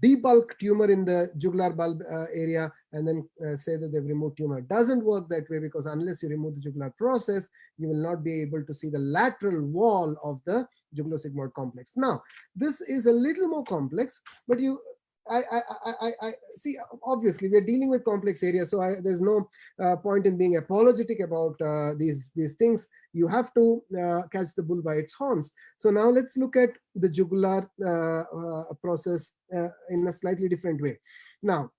[SPEAKER 2] debulk tumor in the jugular bulb area, and then say that they've removed tumor. It doesn't work that way, because unless you remove the jugular process, you will not be able to see the lateral wall of the jugulosigmoid complex. Now, this is a little more complex, but I see, obviously we are dealing with complex areas, so there's no point in being apologetic about these things. You have to catch the bull by its horns. So now let's look at the jugular process in a slightly different way. Now,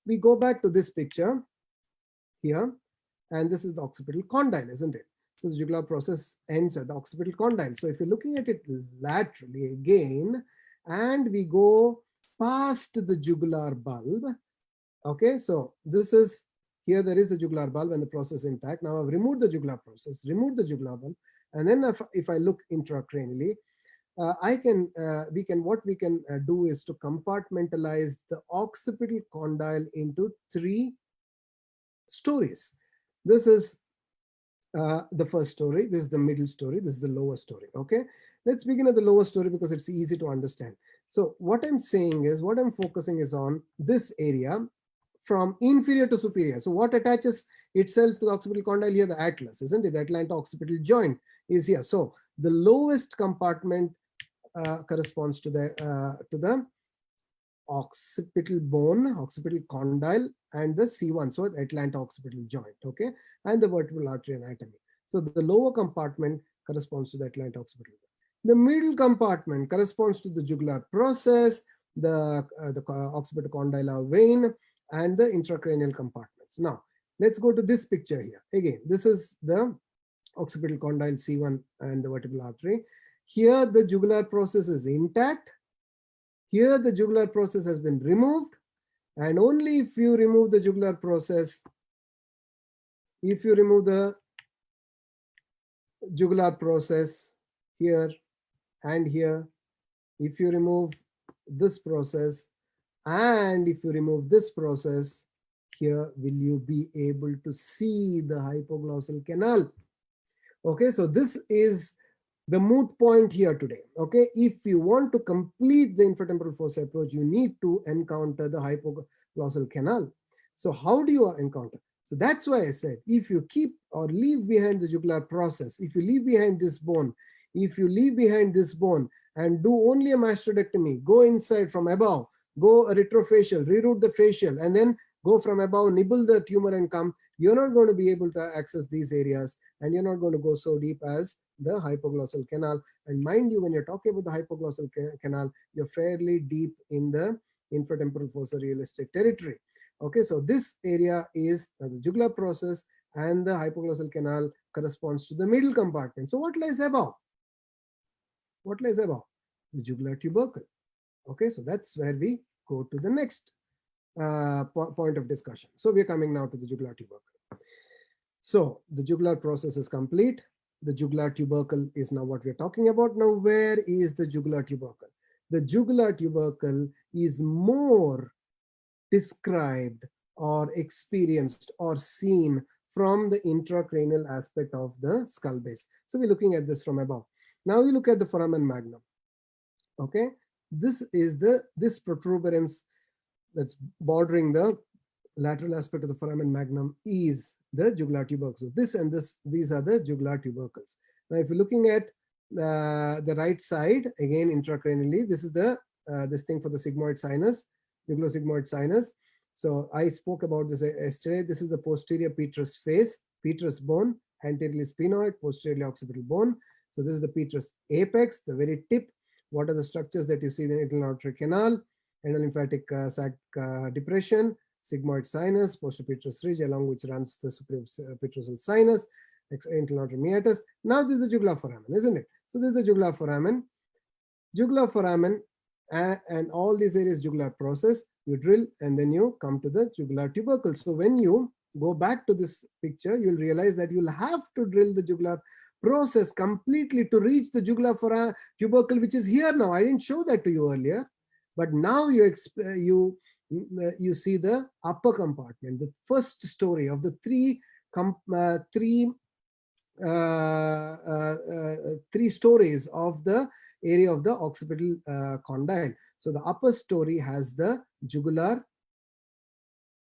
[SPEAKER 2] we go back to this picture here, and this is the occipital condyle, isn't it? So the jugular process ends at the occipital condyle. So if you're looking at it laterally again, and we go past the jugular bulb, okay, so this is, here there is the jugular bulb and the process intact. Now I've removed the jugular process, removed the jugular bulb, and then if I look intracranially, what we can do is to compartmentalize the occipital condyle into 3 stories. This is the first story, this is the middle story, this is the lower story. Okay, let's begin at the lower story because it's easy to understand. So what I'm saying is, what I'm focusing is on this area from inferior to superior. So what attaches itself to the occipital condyle here? The atlas, isn't it? The atlanto-occipital joint is here. So the lowest compartment corresponds to the occipital bone, occipital condyle, and the C1, so the atlanto-occipital joint, okay, and the vertebral artery anatomy. So the lower compartment corresponds to the atlanto-occipital joint. The middle compartment corresponds to the jugular process, the occipital condylar vein, and the intracranial compartments. Now, let's go to this picture here. Again, this is the occipital condyle C1 and the vertebral artery. Here, the jugular process is intact. Here, the jugular process has been removed. And only if you remove the jugular process, if you remove the jugular process, here, and here. If you remove this process, and if you remove this process, here will you be able to see the hypoglossal canal? Okay, so this is the moot point here today. Okay, if you want to complete the infratemporal fossa approach, you need to encounter the hypoglossal canal. So how do you encounter? So that's why I said, if you keep or leave behind the jugular process, if you leave behind this bone, if you leave behind this bone and do only a mastodectomy, go inside from above, go a retrofacial, reroute the facial, and then go from above, nibble the tumor and come, you're not going to be able to access these areas, and you're not going to go so deep as the hypoglossal canal. And mind you, when you're talking about the hypoglossal canal, you're fairly deep in the infratemporal fossa real estate territory. Okay, so this area is the jugular process, and the hypoglossal canal corresponds to the middle compartment. So what lies above? What lies above? The jugular tubercle. Okay, so that's where we go to the next point of discussion. So we're coming now to the jugular tubercle. So the jugular process is complete. The jugular tubercle is now what we're talking about. Now, where is the jugular tubercle? The jugular tubercle is more described or experienced or seen from the intracranial aspect of the skull base. So we're looking at this from above. Now we look at the foramen magnum. Okay, this is this protuberance that's bordering the lateral aspect of the foramen magnum is the jugular tubercle. So this and this, these are the jugular tubercles. Now, if you're looking at the right side, again intracranially, this is the this thing for the sigmoid sinus, jugulosigmoid sinus. So I spoke about this yesterday. This is the posterior petrous face, petrous bone, anteriorly sphenoid, posteriorly occipital bone. So this is the petrous apex, the very tip. What are the structures that you see in the internal aortic canal? Endolymphatic sac depression, sigmoid sinus, posterior petrous ridge, along which runs the superior petrosal sinus, internal aortic meatus. Now this is the jugular foramen, isn't it? So this is the jugular foramen. Jugular foramen and all these areas jugular process, you drill and then you come to the jugular tubercle. So when you go back to this picture, you'll realize that you'll have to drill the jugular process completely to reach the jugular tubercle, which is here now. I didn't show that to you earlier, but now you see the upper compartment, the first story of the three stories of the area of the occipital condyle. So the upper story has the jugular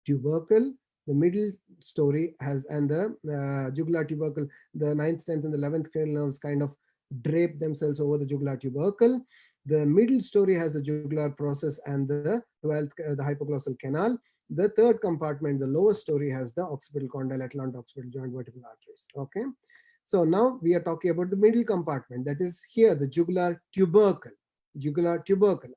[SPEAKER 2] tubercle, the middle story has, and the jugular tubercle, the 9th, 10th, and the 11th cranial nerves kind of drape themselves over the jugular tubercle. The middle story has the jugular process and the 12th, the hypoglossal canal. The third compartment, the lower story, has the occipital condyle, atlant-occipital joint, vertebral arteries. Okay. So now we are talking about the middle compartment, that is here, the jugular tubercle,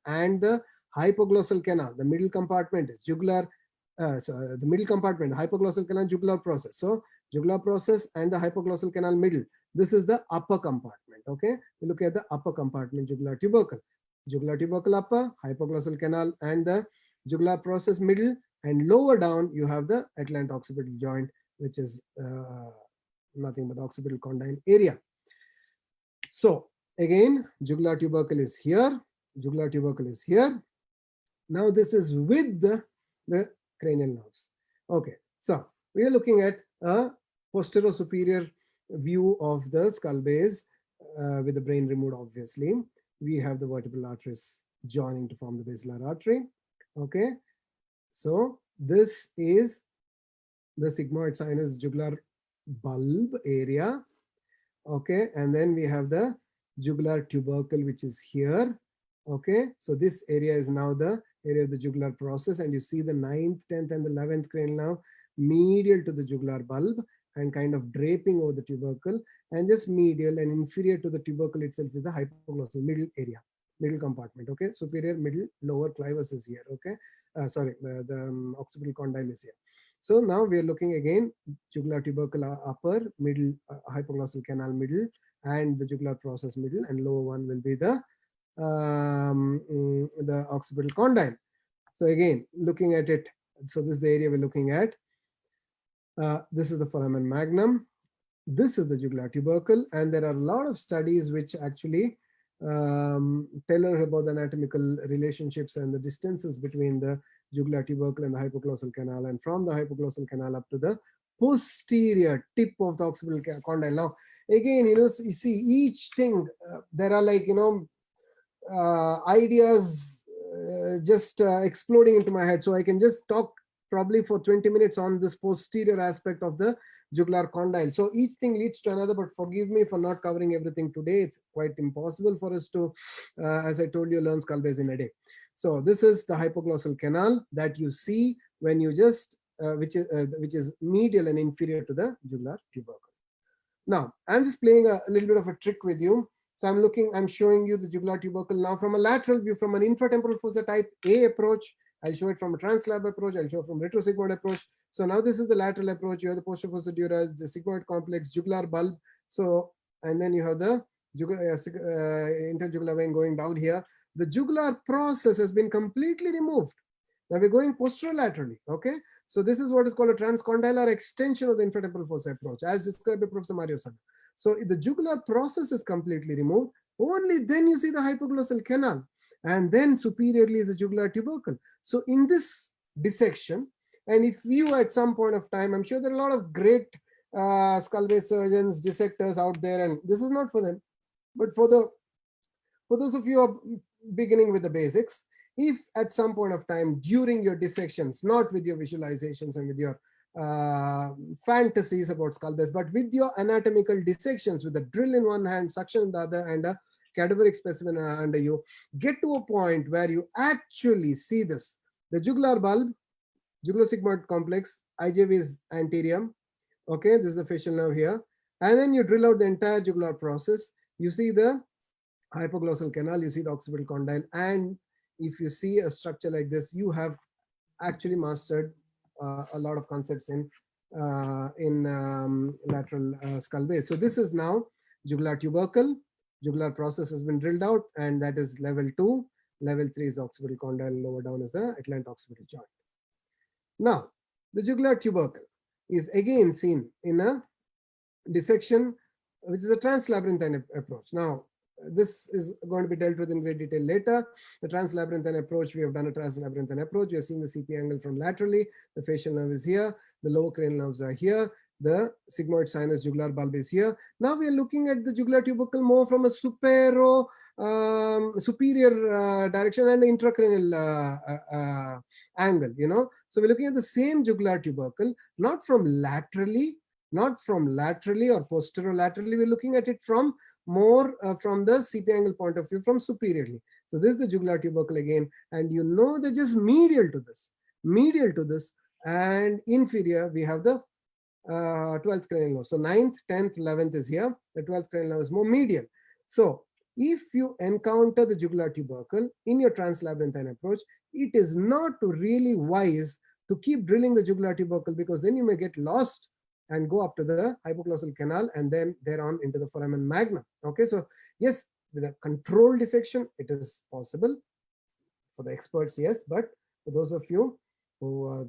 [SPEAKER 2] and the hypoglossal canal. The middle compartment is jugular, the middle compartment, the hypoglossal canal, jugular process. So jugular process and the hypoglossal canal middle. This is the upper compartment. Okay, we look at the upper compartment, jugular tubercle upper, hypoglossal canal, and the jugular process middle. And lower down, you have the atlant-occipital joint, which is nothing but the occipital condyle area. So again, jugular tubercle is here. Jugular tubercle is here. Now this is with the cranial nerves. Okay, so we are looking at a posterior-superior view of the skull base with the brain removed, obviously. We have the vertebral arteries joining to form the basilar artery. Okay, so this is the sigmoid sinus jugular bulb area. Okay, and then we have the jugular tubercle, which is here. Okay, so this area is now the area of the jugular process, and you see the 9th, 10th, and the 11th cranial nerve medial to the jugular bulb and kind of draping over the tubercle, and just medial and inferior to the tubercle itself is the hypoglossal middle area, middle compartment. Okay, superior, middle, lower clivus is here. Okay, the occipital condyle is here. So now we are looking again, jugular tubercle upper, middle, hypoglossal canal middle, and the jugular process middle, and lower one will be the occipital condyle. So again, looking at it, so this is the area we're looking at. This is the foramen magnum. This is the jugular tubercle, and there are a lot of studies which actually tell us about the anatomical relationships and the distances between the jugular tubercle and the hypoglossal canal, and from the hypoglossal canal up to the posterior tip of the occipital condyle. Now, again, you see each thing, there are like, ideas just exploding into my head. So I can just talk probably for 20 minutes on this posterior aspect of the jugular condyle. So each thing leads to another, but forgive me for not covering everything today. It's quite impossible for us to, as I told you, learn skull base in a day. So this is the hypoglossal canal that you see when you just, which is medial and inferior to the jugular tubercle. Now, I'm just playing a little bit of a trick with you. So I'm showing you the jugular tubercle now from a lateral view, from an infratemporal fossa type A approach. I'll show it from a translab approach. I'll show it from retrosigmoid approach. So now this is the lateral approach. You have the posterior fossa dura, the sigmoid complex, jugular bulb. So, and then you have the interjugular vein going down here. The jugular process has been completely removed. Now we're going posterolaterally, okay? So this is what is called a transcondylar extension of the infratemporal fossa approach, as described by Professor Mario Sana. So the jugular process is completely removed. Only then you see the hypoglossal canal, and then superiorly is the jugular tubercle. So in this dissection, and if you at some point of time, I'm sure there are a lot of great skull base surgeons, dissectors out there, and this is not for them, but for those of you who are beginning with the basics, if at some point of time during your dissections, not with your visualizations and with your fantasies about skull base, but with your anatomical dissections, with a drill in one hand, suction in the other, and a cadaveric specimen under you, get to a point where you actually see this. The jugular bulb, jugulosigmoid complex, IJV is anterior. Okay, this is the facial nerve here. And then you drill out the entire jugular process. You see the hypoglossal canal, you see the occipital condyle, and if you see a structure like this, you have actually mastered a lot of concepts in lateral skull base. So this is now jugular tubercle. Jugular process has been drilled out, and that is level 2. Level 3 is the occipital condyle, lower down is the atlanto-occipital joint. Now, the jugular tubercle is again seen in a dissection, which is a translabyrinthine approach. Now, this is going to be dealt with in great detail later. The translabyrinthine approach, we have done a translabyrinthine approach. We are seeing the CP angle from laterally. The facial nerve is here. The lower cranial nerves are here. The sigmoid sinus jugular bulb is here. Now we are looking at the jugular tubercle more from a superior direction and intracranial angle, So we're looking at the same jugular tubercle, not from laterally or posterolaterally. We're looking at it from more from the CP angle point of view, from superiorly. So this is the jugular tubercle again, and they're just medial to this, and inferior we have the 12th cranial nerve. So 9th, 10th, 11th is here. The 12th cranial nerve is more medial. So if you encounter the jugular tubercle in your translabyrinthine approach, it is not really wise to keep drilling the jugular tubercle, because then you may get lost and go up to the hypoglossal canal and then thereon into the foramen magnum. Okay, so yes, with a controlled dissection, it is possible for the experts, yes, but for those of you who are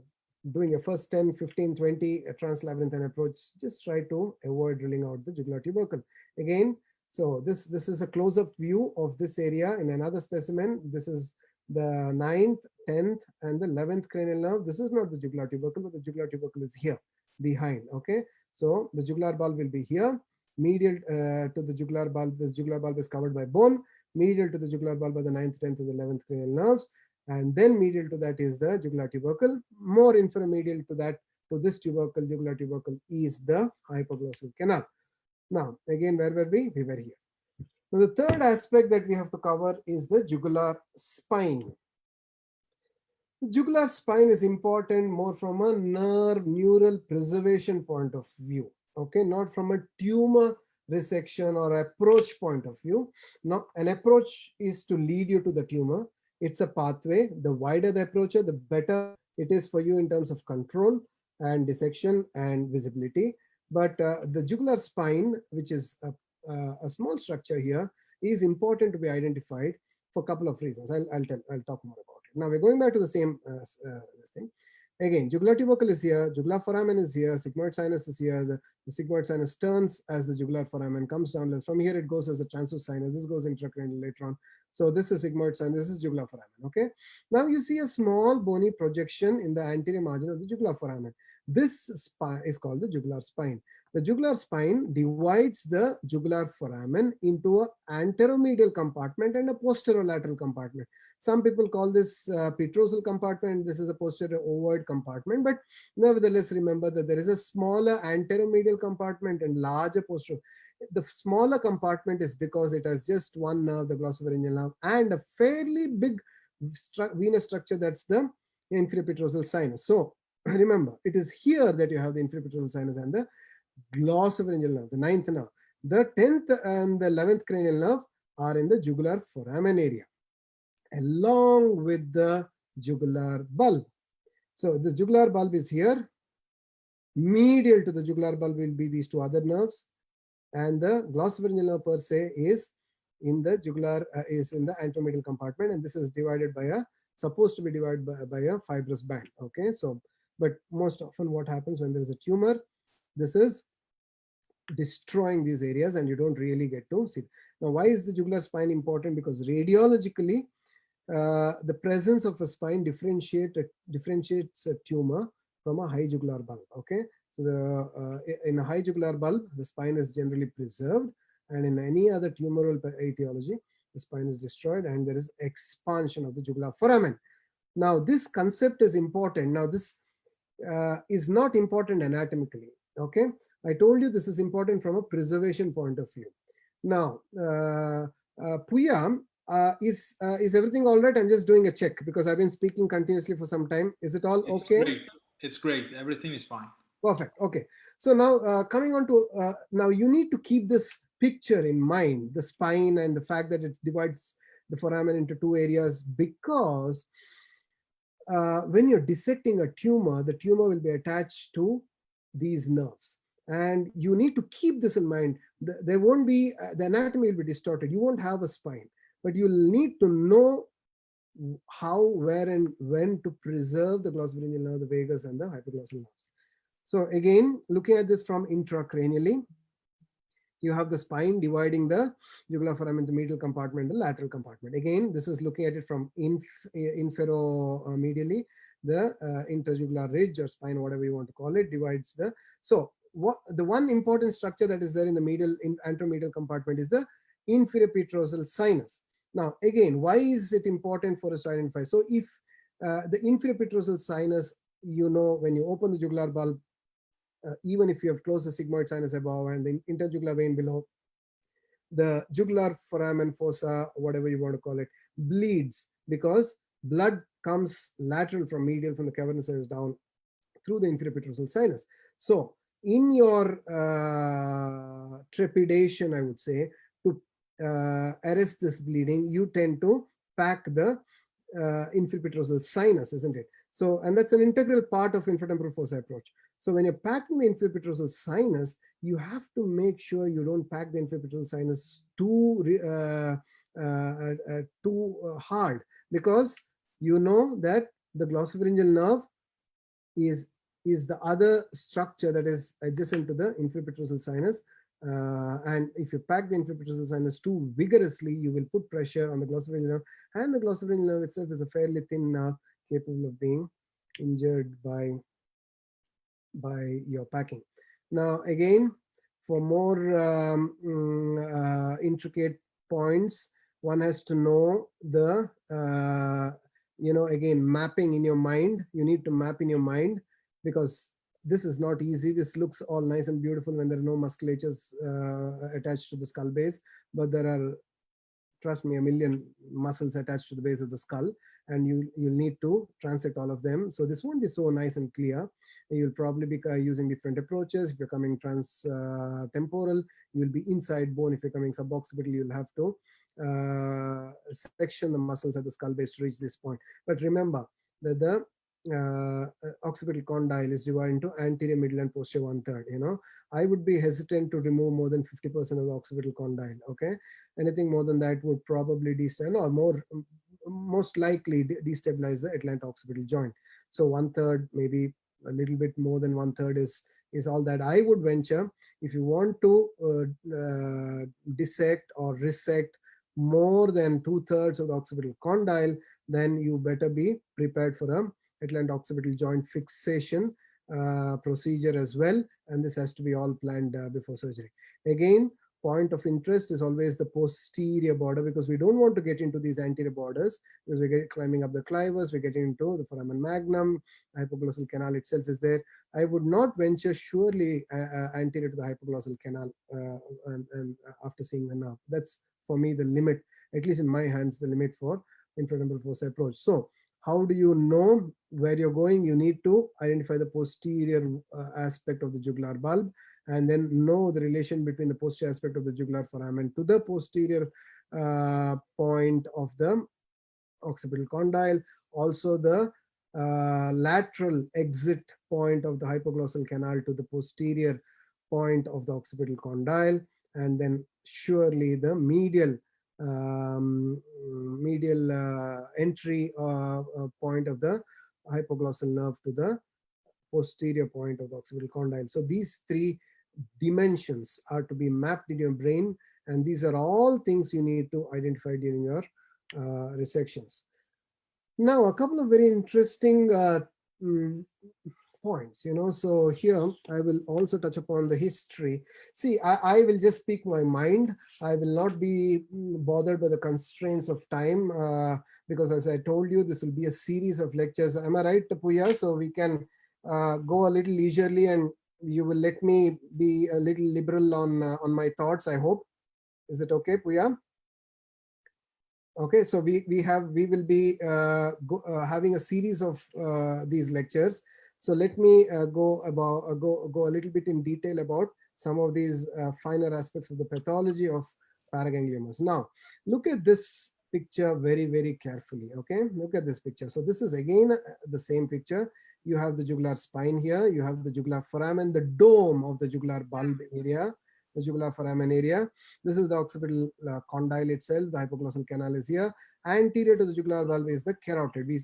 [SPEAKER 2] doing your first 10, 15, 20 translabyrinthine approach, just try to avoid drilling out the jugular tubercle. Again, so this is a close-up view of this area in another specimen. This is the 9th, 10th, and the 11th cranial nerve. This is not the jugular tubercle, but the jugular tubercle is here behind. Okay, so the jugular bulb will be here. Medial to the jugular bulb, this jugular bulb is covered by bone. Medial to the jugular bulb are the 9th, 10th, and the 11th cranial nerves, and then medial to that is the jugular tubercle. More inframedial to that, to this tubercle, jugular tubercle, is the hypoglossal canal. Now, again, where were we? We were here. Now, the third aspect that we have to cover is the jugular spine. The jugular spine is important more from a neural preservation point of view, okay, not from a tumor resection or approach point of view. Now, an approach is to lead you to the tumor. It's a pathway. The wider the approach, the better it is for you in terms of control and dissection and visibility. But the jugular spine, which is a small structure here, is important to be identified for a couple of reasons. I'll talk more about it. Now we're going back to the same this thing. Again, jugular tubercle is here, jugular foramen is here, sigmoid sinus is here. The sigmoid sinus turns as the jugular foramen, comes down. From here, it goes as the transverse sinus. This goes intracranial later on. So this is sigmoid sinus, this is jugular foramen. Okay. Now you see a small bony projection in the anterior margin of the jugular foramen. This spine is called the jugular spine. The jugular spine divides the jugular foramen into an anteromedial compartment and a posterolateral compartment. Some people call this petrosal compartment. This is a posterior ovoid compartment, but nevertheless, remember that there is a smaller anteromedial compartment and larger posterior. The smaller compartment is because it has just one nerve, the glossopharyngeal nerve, and a fairly big venous structure, that's the inferior petrosal sinus. So remember, it is here that you have the inferior petrosal sinus and the glossopharyngeal nerve, the 9th nerve. The 10th and the 11th cranial nerve are in the jugular foramen area, along with the jugular bulb. So the jugular bulb is here. Medial to the jugular bulb will be these two other nerves, and the glossopharyngeal nerve per se is in the jugular, is in the anteromedial compartment, and this is divided by supposed to be divided by a fibrous band. Okay, so but most often what happens when there is a tumor, this is destroying these areas and you don't really get to see. Now, why is the jugular spine important? Because radiologically, the presence of a spine differentiates a tumor from a high jugular bulb. Okay, so in a high jugular bulb, the spine is generally preserved, and in any other tumoral etiology, the spine is destroyed and there is expansion of the jugular foramen. Now, this concept is important. Now, this is not important anatomically. Okay, I told you this is important from a preservation point of view. Now, Puya, is everything all right? I'm just doing a check because I've been speaking continuously for some time. Is it all okay?
[SPEAKER 1] Great. It's great. Everything is fine.
[SPEAKER 2] Perfect. Okay. So now coming on to, now you need to keep this picture in mind, the spine and the fact that it divides the foramen into two areas, because when you're dissecting a tumor, the tumor will be attached to these nerves. And you need to keep this in mind. There won't be, the anatomy will be distorted. You won't have a spine, but you'll need to know how, where, and when to preserve the glossopharyngeal nerve, the vagus, and the hypoglossal nerves. So again, looking at this from intracranially, you have the spine dividing the jugular foramen into medial compartment and lateral compartment. Again, this is looking at it from inferomedially. The interjugular ridge or spine, whatever you want to call it, divides the. So what the one important structure that is there in the medial anteromedial compartment is the inferior petrosal sinus. Now, again, why is it important for us to identify? So if the inferior petrosal sinus, you know, when you open the jugular bulb, even if you have closed the sigmoid sinus above and the interjugular vein below, the jugular foramen fossa, whatever you want to call it, bleeds because blood comes lateral from medial from the cavernous sinus down through the inferior petrosal sinus. So in your trepidation, I would say, to arrest this bleeding, you tend to pack the inferior petrosal sinus, isn't it? So, and that's an integral part of infratemporal fossa approach. So when you're packing the inferior petrosal sinus, you have to make sure you don't pack the inferior petrosal sinus too hard, because you know that the glossopharyngeal nerve is the other structure that is adjacent to the inferior petrosal sinus. And if you pack the inferior petrosal sinus too vigorously, you will put pressure on the glossopharyngeal nerve, and the glossopharyngeal nerve itself is a fairly thin nerve capable of being injured by your packing. Now, again, for more intricate points, one has to know the, again, mapping in your mind. You need to map in your mind, because this is not easy. This looks all nice and beautiful when there are no musculatures attached to the skull base, but there are, trust me, a million muscles attached to the base of the skull, and you'll need to transect all of them. So this won't be so nice and clear. You'll probably be using different approaches. If you're coming trans-temporal, you'll be inside bone. If you're coming suboccipital, you'll have to section the muscles at the skull base to reach this point. But remember that the occipital condyle is divided into anterior, middle, and posterior 1/3. I would be hesitant to remove more than 50% of the occipital condyle. Okay, anything more than that would probably destabilize, or most likely destabilize the atlanto-occipital joint. So 1/3, maybe a little bit more than 1/3 is all that I would venture. If you want to dissect or resect more than 2/3 of the occipital condyle, then you better be prepared for a atlant-occipital joint fixation procedure as well, and this has to be all planned before surgery. Again, point of interest is always the posterior border, because we don't want to get into these anterior borders, because we're climbing up the clivus, we're getting into the foramen magnum, hypoglossal canal itself is there. I would not venture surely anterior to the hypoglossal canal and after seeing the nerve. That's for me the limit, at least in my hands, the limit for infratemporal fossa approach. So how do you know where you're going? You need to identify the posterior aspect of the jugular bulb, and then know the relation between the posterior aspect of the jugular foramen to the posterior point of the occipital condyle. Also the lateral exit point of the hypoglossal canal to the posterior point of the occipital condyle, and then surely the medial entry point of the hypoglossal nerve to the posterior point of the occipital condyle. So these three dimensions are to be mapped in your brain, and these are all things you need to identify during your resections. Now, a couple of very interesting points, so here I will also touch upon the history. See, I will just speak my mind. I will not be bothered by the constraints of time, because as I told you, this will be a series of lectures. Am I right, Puya? So we can go a little leisurely, and you will let me be a little liberal on my thoughts, I hope. Is it okay, Puya? Okay, so we will be having a series of these lectures. So let me go a little bit in detail about some of these finer aspects of the pathology of paragangliomas. Now, look at this picture very, very carefully. Okay, look at this picture. So this is again the same picture. You have the jugular spine here. You have the jugular foramen, the dome of the jugular bulb area, the jugular foramen area. This is the occipital condyle itself. The hypoglossal canal is here. Anterior to the jugular bulb is the carotid. We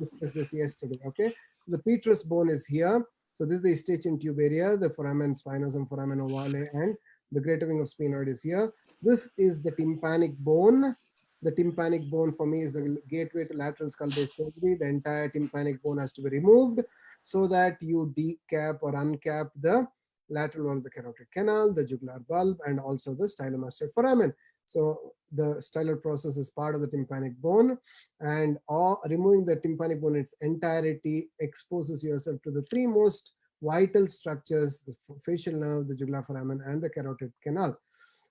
[SPEAKER 2] discussed this yesterday. Okay, so the petrous bone is here. So this is the eustachian tube area, the foramen spinosum, foramen ovale, and the greater wing of sphenoid is here. This is the tympanic bone. The tympanic bone for me is the gateway to lateral skull base surgery. The entire tympanic bone has to be removed so that you decap or uncap the lateral wall of the carotid canal, the jugular bulb, and also the stylomastoid foramen. So the styloid process is part of the tympanic bone, and removing the tympanic bone in its entirety exposes yourself to the three most vital structures: the facial nerve, the jugular foramen, and the carotid canal.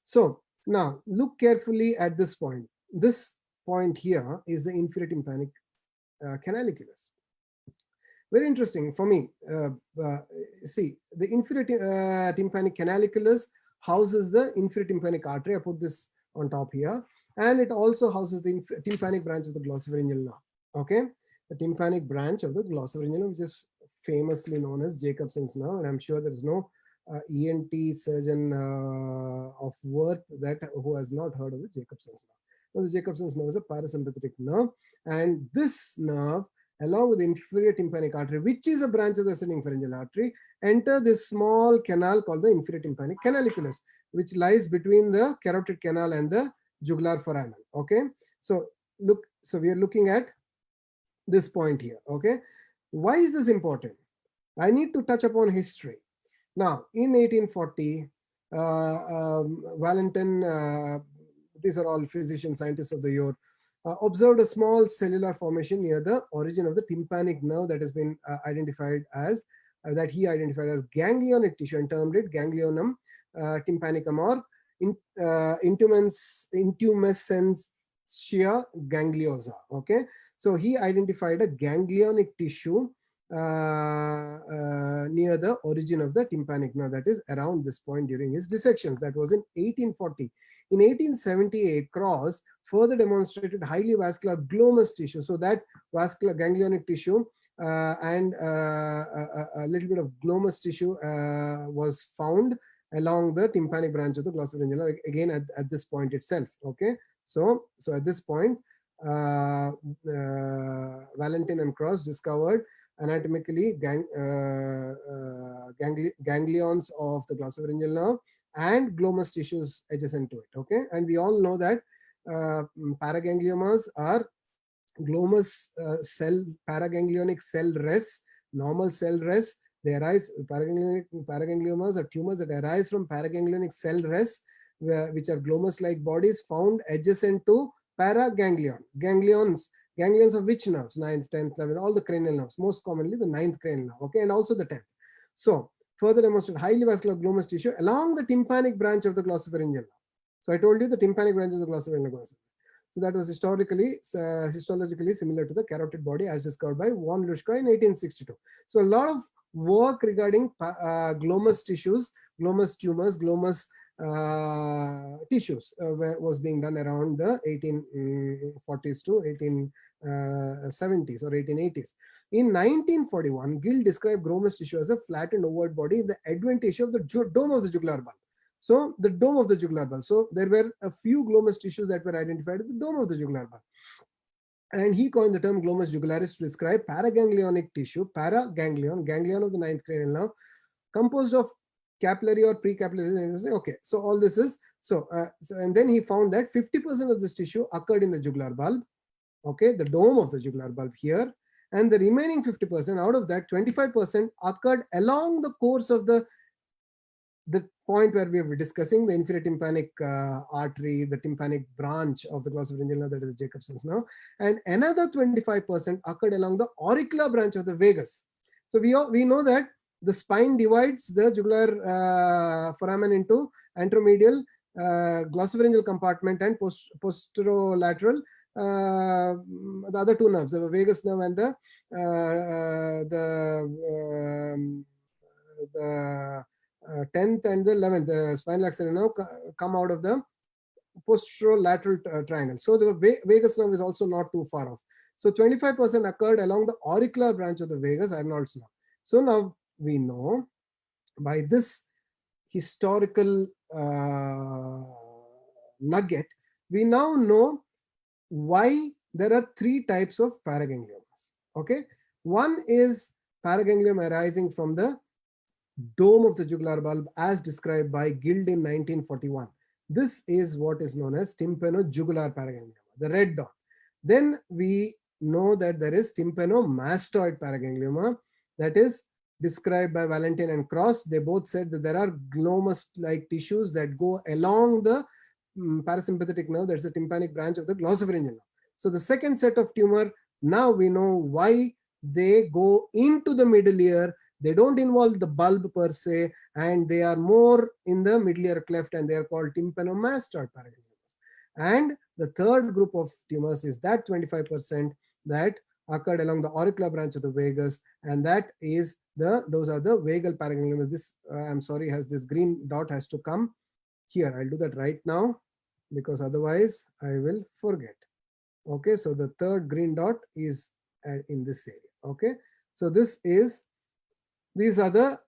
[SPEAKER 2] So now look carefully at this point. This point here is the inferior tympanic canaliculus. Very interesting for me. See, the inferior tympanic canaliculus houses the inferior tympanic artery. I put this on top here, and it also houses the tympanic branch of the glossopharyngeal nerve. Okay, the tympanic branch of the glossopharyngeal nerve, which is famously known as Jacobson's nerve, and I'm sure there is no ENT surgeon of worth who has not heard of the Jacobson's nerve. Now, the Jacobson's nerve is a parasympathetic nerve, and this nerve, along with the inferior tympanic artery, which is a branch of the ascending pharyngeal artery, enter this small canal called the inferior tympanic canaliculus, which lies between the carotid canal and the jugular foramen. Okay, so we are looking at this point here. Okay, why is this important? I need to touch upon history. Now, in 1840, Valentin, these are all physician scientists of the year, observed a small cellular formation near the origin of the tympanic nerve that has been identified as ganglionic tissue, and termed it ganglionum tympanicum, or intumescentia gangliosa. Okay, so he identified a ganglionic tissue near the origin of the tympanic nerve, that is around this point during his dissections. That was in 1840. In 1878, Cross further demonstrated highly vascular glomus tissue. So that vascular ganglionic tissue and a little bit of glomus tissue was found along the tympanic branch of the glossopharyngeal nerve, again at this point itself. Okay, so at this point, Valentin and Cross discovered anatomically ganglions of the glossopharyngeal nerve and glomus tissues adjacent to it. Okay, and we all know that paragangliomas are glomus paraganglionic cell rests, normal cell rests. They arise, paragangliomas are tumors that arise from paraganglionic cell rests, which are glomus-like bodies found adjacent to paraganglion. Ganglions of which nerves? 9th, 10th, 11th, all the cranial nerves, most commonly the 9th cranial nerve, okay, and also the 10th. So, further demonstrate highly vascular glomus tissue along the tympanic branch of the glossopharyngeal nerve. So, I told you the tympanic branch of the glossopharyngeal nerve. So that was histologically similar to the carotid body as discovered by von Luschka in 1862. So a lot of work regarding glomus tissues, glomus tumors, glomus tissues was being done around the 1840s to 1870s or 1880s. In 1941, Gill described glomus tissue as a flattened overt body in the adventitia of the dome of the jugular bulb. So the dome of the jugular bulb. So there were a few glomus tissues that were identified at the dome of the jugular bulb. And he coined the term glomus jugularis to describe paraganglionic tissue, ganglion of the 9th cranial nerve, composed of capillary or precapillary. Okay, so all this is, and then he found that 50% of this tissue occurred in the jugular bulb, okay, the dome of the jugular bulb here, and the remaining 50%, out of that, 25% occurred along the course of the point where we were discussing the inferior tympanic artery, the tympanic branch of the glossopharyngeal nerve, that is Jacobson's nerve, and another 25% occurred along the auricular branch of the vagus. So we know that the spine divides the jugular foramen into anteromedial, glossopharyngeal compartment, and posterolateral. The other two nerves, the vagus nerve and the 10th and the 11th, the spinal axis nerve come out of the posterolateral triangle. So the vagus nerve is also not too far off. So 25% occurred along the auricular branch of the vagus, Arnold's nerve. So now we know by this historical nugget, we now know why there are 3 types of paragangliomas. Okay, one is paraganglioma arising from the dome of the jugular bulb as described by Gill in 1941. This is what is known as tympanojugular paraganglioma, the red dot. Then we know that there is tympanomastoid paraganglioma, that is described by Valentin and Cross. They both said that there are glomus-like tissues that go along the parasympathetic nerve, that's the tympanic branch of the glossopharyngeal nerve. So the second set of tumor, now we know why they go into the middle ear. They don't involve the bulb per se, and they are more in the middle ear cleft, and they are called tympanomastoid paragangliomas. And the third group of tumors is that 25% that occurred along the auricular branch of the vagus, and that is those are the vagal paragangliomas. This I'm sorry, has this green dot has to come here. I'll do that right now because otherwise I will forget. Okay, so the third green dot is in this area. Okay, so these are the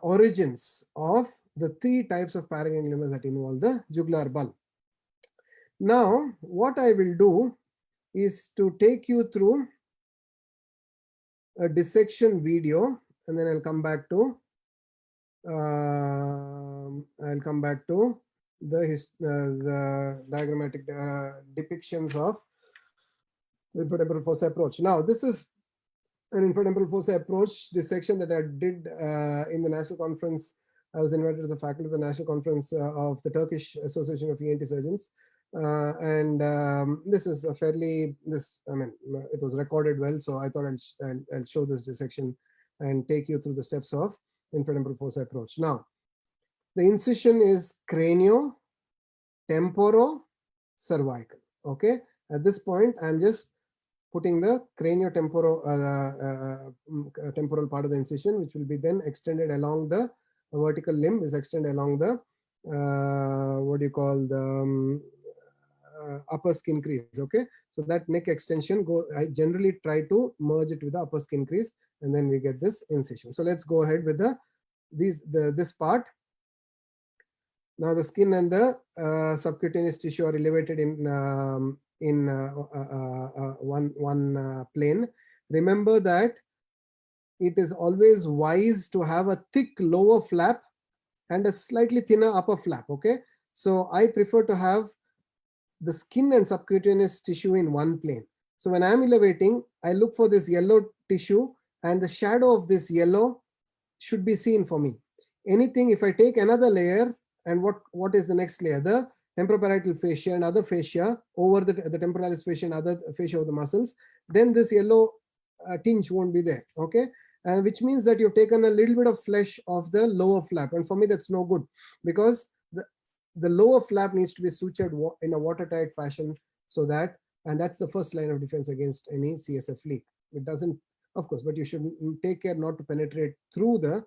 [SPEAKER 2] origins of the 3 types of paragangliomas that involve the jugular bulb. Now, what I will do is to take you through a dissection video, and then I'll come back to the diagrammatic depictions of the infratemporal fossa approach. Now, this is an infratemporal fossa approach dissection that I did in the national conference. I was invited as a faculty of the national conference of the Turkish Association of ENT Surgeons. This is a fairly, it was recorded well, so I thought I'll show this dissection and take you through the steps of infratemporal fossa approach. Now, the incision is cranio-temporo-cervical. Okay, at this point, I'm just putting the cranio-temporal temporal part of the incision, which will be then extended along the vertical limb, is extended along the upper skin crease. Okay, so that neck extension I generally try to merge it with the upper skin crease, and then we get this incision. So let's go ahead with this part. Now the skin and the subcutaneous tissue are elevated in in one plane. Remember that it is always wise to have a thick lower flap and a slightly thinner upper flap. Okay, so I prefer to have the skin and subcutaneous tissue in one plane. So when I'm elevating, I look for this yellow tissue, and the shadow of this yellow should be seen for me. Anything, if I take another layer, and what is the next layer? The temporoparietal fascia and other fascia over the temporalis fascia and other fascia of the muscles, then this yellow tinge won't be there. Okay, which means that you've taken a little bit of flesh of the lower flap, and for me that's no good, because the lower flap needs to be sutured in a watertight fashion, so that, and that's the first line of defense against any CSF leak. It doesn't, of course, but you should take care not to penetrate through the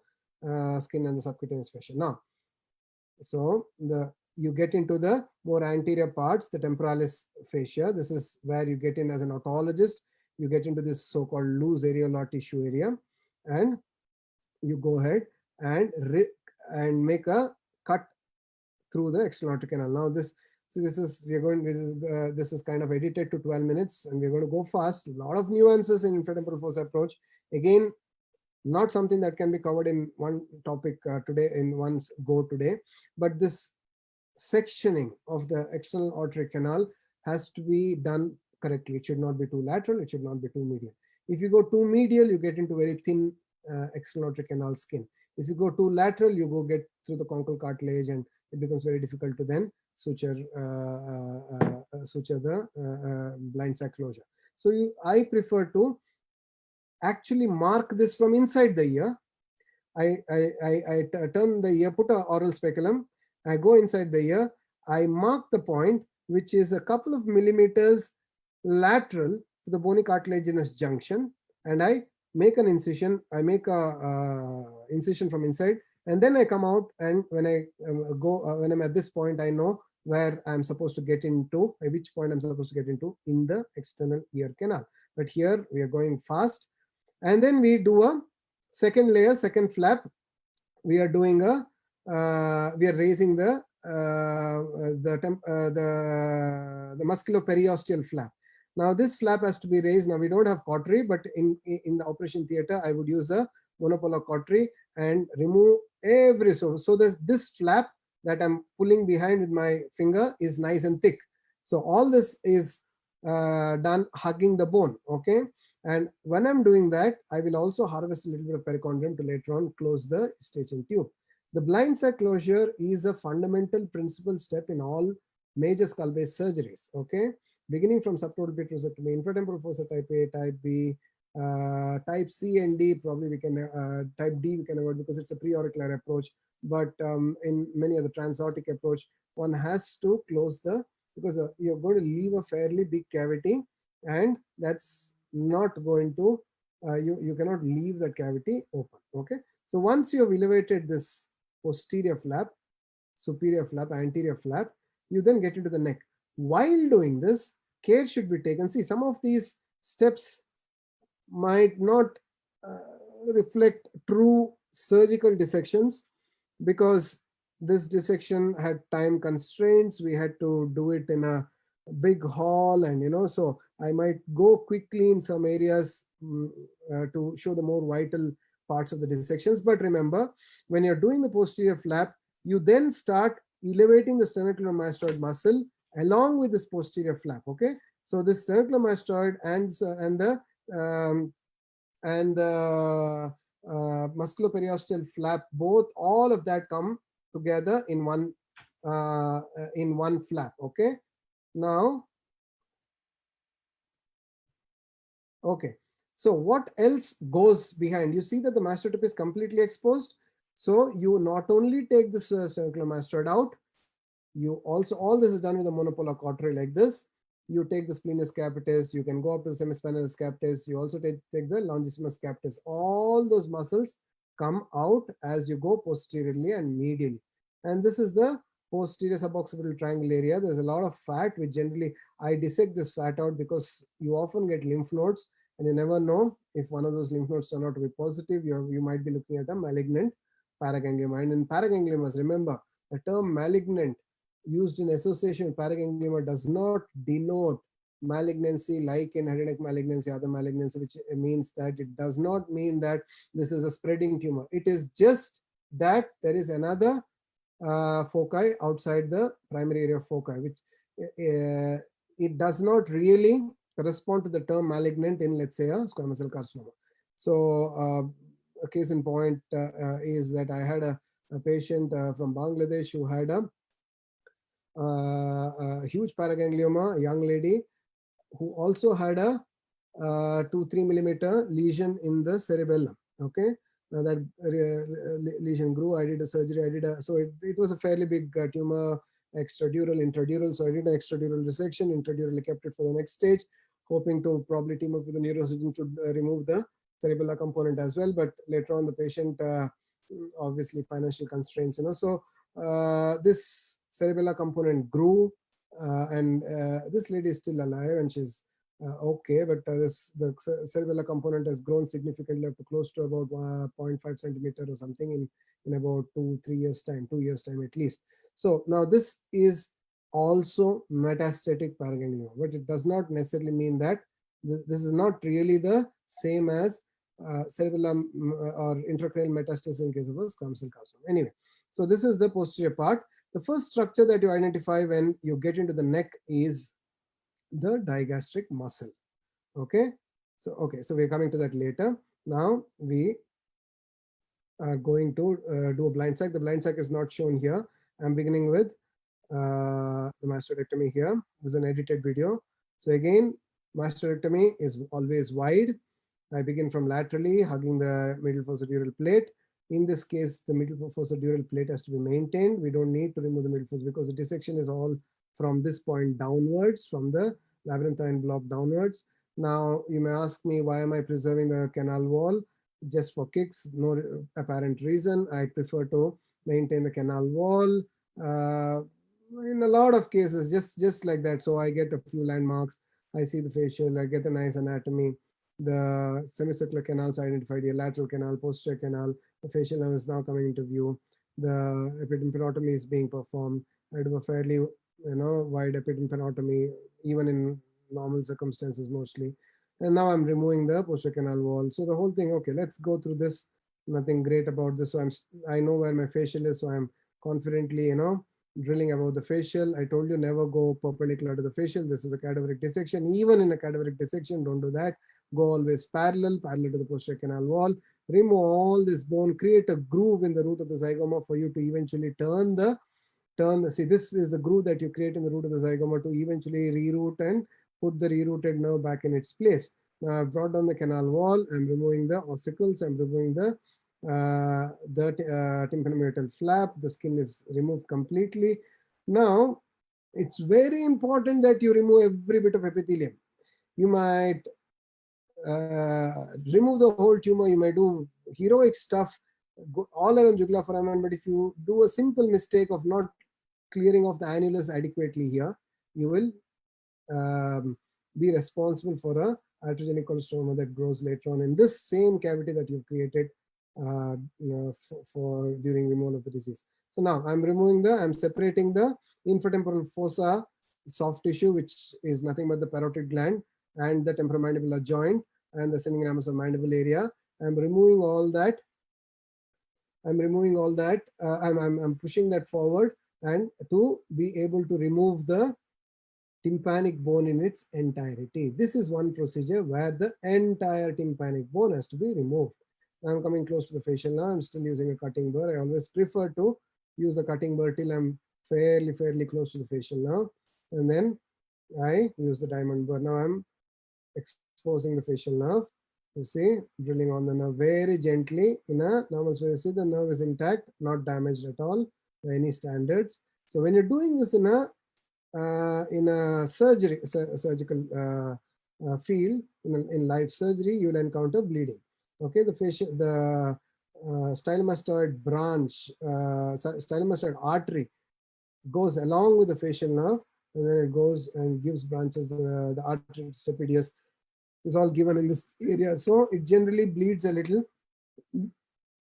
[SPEAKER 2] skin and the subcutaneous fascia. Now, so you get into the more anterior parts, the temporalis fascia. This is where you get in as an otologist. You get into this so-called loose areolar tissue area, and you go ahead and make a cut through the external aortic canal. Now this is kind of edited to 12 minutes, and we're going to go fast. A lot of nuances in infratemporal fossa approach. Again, not something that can be covered in one topic today, in one go today, but this sectioning of the external aortic canal has to be done correctly. It should not be too lateral, it should not be too medial. If you go too medial, you get into very thin external aortic canal skin. If you go too lateral, you get through the conchal cartilage, and it becomes very difficult to then suture the blind sac closure. So I prefer to actually mark this from inside the ear. I turn the ear, put an oral speculum, I go inside the ear, I mark the point, which is a couple of millimeters lateral to the bony cartilaginous junction, and I make an incision. I make a incision from inside, and then I come out, and when I when I'm at this point, I know where I'm supposed to get into, at which point I'm supposed to get into in the external ear canal. But here we are going fast, and then we do a second layer, second flap. We are doing a we are raising the musculoperiosteial flap. Now this flap has to be raised. Now we don't have cautery, but in the operation theater, I would use a monopolar cautery and remove every so that this flap that I'm pulling behind with my finger is nice and thick. So all this is done hugging the bone. Okay, and when I'm doing that, I will also harvest a little bit of perichondrium to later on close the eustachian tube. The blind sac closure is a fundamental principal step in all major skull base surgeries. Okay, beginning from subtotal vitrectomy, infratemporal fossa type A, type B, type C and D. Probably we can type D we can avoid because it's a preauricular approach. But in many of the transaortic approach, one has to close because you're going to leave a fairly big cavity, and that's not going to you cannot leave that cavity open. Okay, so once you have elevated this posterior flap, superior flap, anterior flap, you then get into the neck. While doing this, care should be taken. See, some of these steps might not reflect true surgical dissections, because this dissection had time constraints. We had to do it in a big hall, and so I might go quickly in some areas to show the more vital parts of the dissections. But remember, when you're doing the posterior flap, you then start elevating the sternocleidomastoid muscle along with this posterior flap. Okay, so this sternocleidomastoid and the musculoperiosteial flap, all of that come together in one flap. Okay, now, okay, so what else goes behind? You see that the mastoid is completely exposed. So you not only take this sternocleidomastoid out, you also, all this is done with a monopolar cautery like this. You take the splenius capitis, you can go up to the semispinalis capitis, you also take the longissimus capitis. All those muscles come out as you go posteriorly and medially. And this is the posterior suboccipital triangle area. There's a lot of fat, which generally I dissect this fat out because you often get lymph nodes, and you never know if one of those lymph nodes turn out to be positive. You might be looking at a malignant paraganglioma. And in paragangliomas, remember, the term malignant used in association with paraganglioma does not denote malignancy like in head and neck malignancy, other malignancy, which means that it does not mean that this is a spreading tumor. It is just that there is another foci outside the primary area of foci, which it does not really correspond to the term malignant in, let's say, a squamous cell carcinoma. So a case in point is that I had a patient from Bangladesh who had a huge paraganglioma, a young lady who also had a 2-3 millimeter lesion in the cerebellum. Okay, now that lesion grew. I did a surgery. So it was a fairly big tumor, extradural, intradural. So I did an extradural resection. Intradurally kept it for the next stage, hoping to probably team up with the neurosurgeon to remove the cerebellar component as well. But later on, the patient obviously financial constraints, So this cerebellar component grew, and this lady is still alive and she's okay, but the cerebellar component has grown significantly up to close to about 0.5 centimeter or something in about 2 years time at least. So now this is also metastatic paraganglioma, but it does not necessarily mean that this is not really the same as cerebellum or intracranial metastasis in case of a squamous cell carcinoma. Anyway, so this is the posterior part. The first structure that you identify when you get into the neck is the digastric muscle. Okay, so we're coming to that later. Now we are going to do a blind sac. The blind sac is not shown here. I'm beginning with the mastectomy here. This is an edited video. So again, mastectomy is always wide. I begin from laterally, hugging the middle fossa dural plate. In this case, the middle fossa dural plate has to be maintained. We don't need to remove the middle fossa because the dissection is all from this point downwards, from the labyrinthine block downwards. Now, you may ask me, why am I preserving the canal wall? Just for kicks, no apparent reason. I prefer to maintain the canal wall. In a lot of cases, just like that. So I get a few landmarks. I see the facial, I get a nice anatomy. The semicircular canals identified here, lateral canal, posterior canal. The facial nerve is now coming into view. The epitympanotomy is being performed. I do a fairly wide epitympanotomy, even in normal circumstances mostly. And now I'm removing the posterior canal wall. So the whole thing, okay, let's go through this. Nothing great about this. So I know where my facial is, so I'm confidently, drilling above the facial. I told you never go perpendicular to the facial. This is a cadaveric dissection. Even in a cadaveric dissection, don't do that. Go always parallel to the posterior canal wall. Remove all this bone, create a groove in the root of the zygoma for you to eventually see, this is the groove that you create in the root of the zygoma to eventually reroot and put the rerouted nerve back in its place. Now I've brought down the canal wall. I'm removing the ossicles. I'm removing the tympanomeatal flap. The skin is removed completely. Now, it's very important that you remove every bit of epithelium. You might remove the whole tumor. You might do heroic stuff all around jugula foramen, but if you do a simple mistake of not clearing off the annulus adequately here, you will be responsible for a iatrogenic cholestoma that grows later on in this same cavity that you've created for during removal of the disease. So now I'm separating the infratemporal fossa soft tissue, which is nothing but the parotid gland and the temporomandibular joint and the ascending ramus of mandible area. I'm removing all that. I'm pushing that forward and to be able to remove the tympanic bone in its entirety. This is one procedure where the entire tympanic bone has to be removed. Now I'm coming close to the facial now. I'm still using a cutting burr. I always prefer to use a cutting burr till I'm fairly close to the facial now. And then I use the diamond burr. Now I'm exposing the facial nerve. You see, drilling on the nerve very gently in a normal way. You see the nerve is intact, not damaged at all by any standards. So when you're doing this in a surgical field, in live surgery, you'll encounter bleeding. Okay, the stylomastoid branch, stylomastoid artery goes along with the facial nerve, and then it goes and gives branches. The artery stapedius is all given in this area, so it generally bleeds a little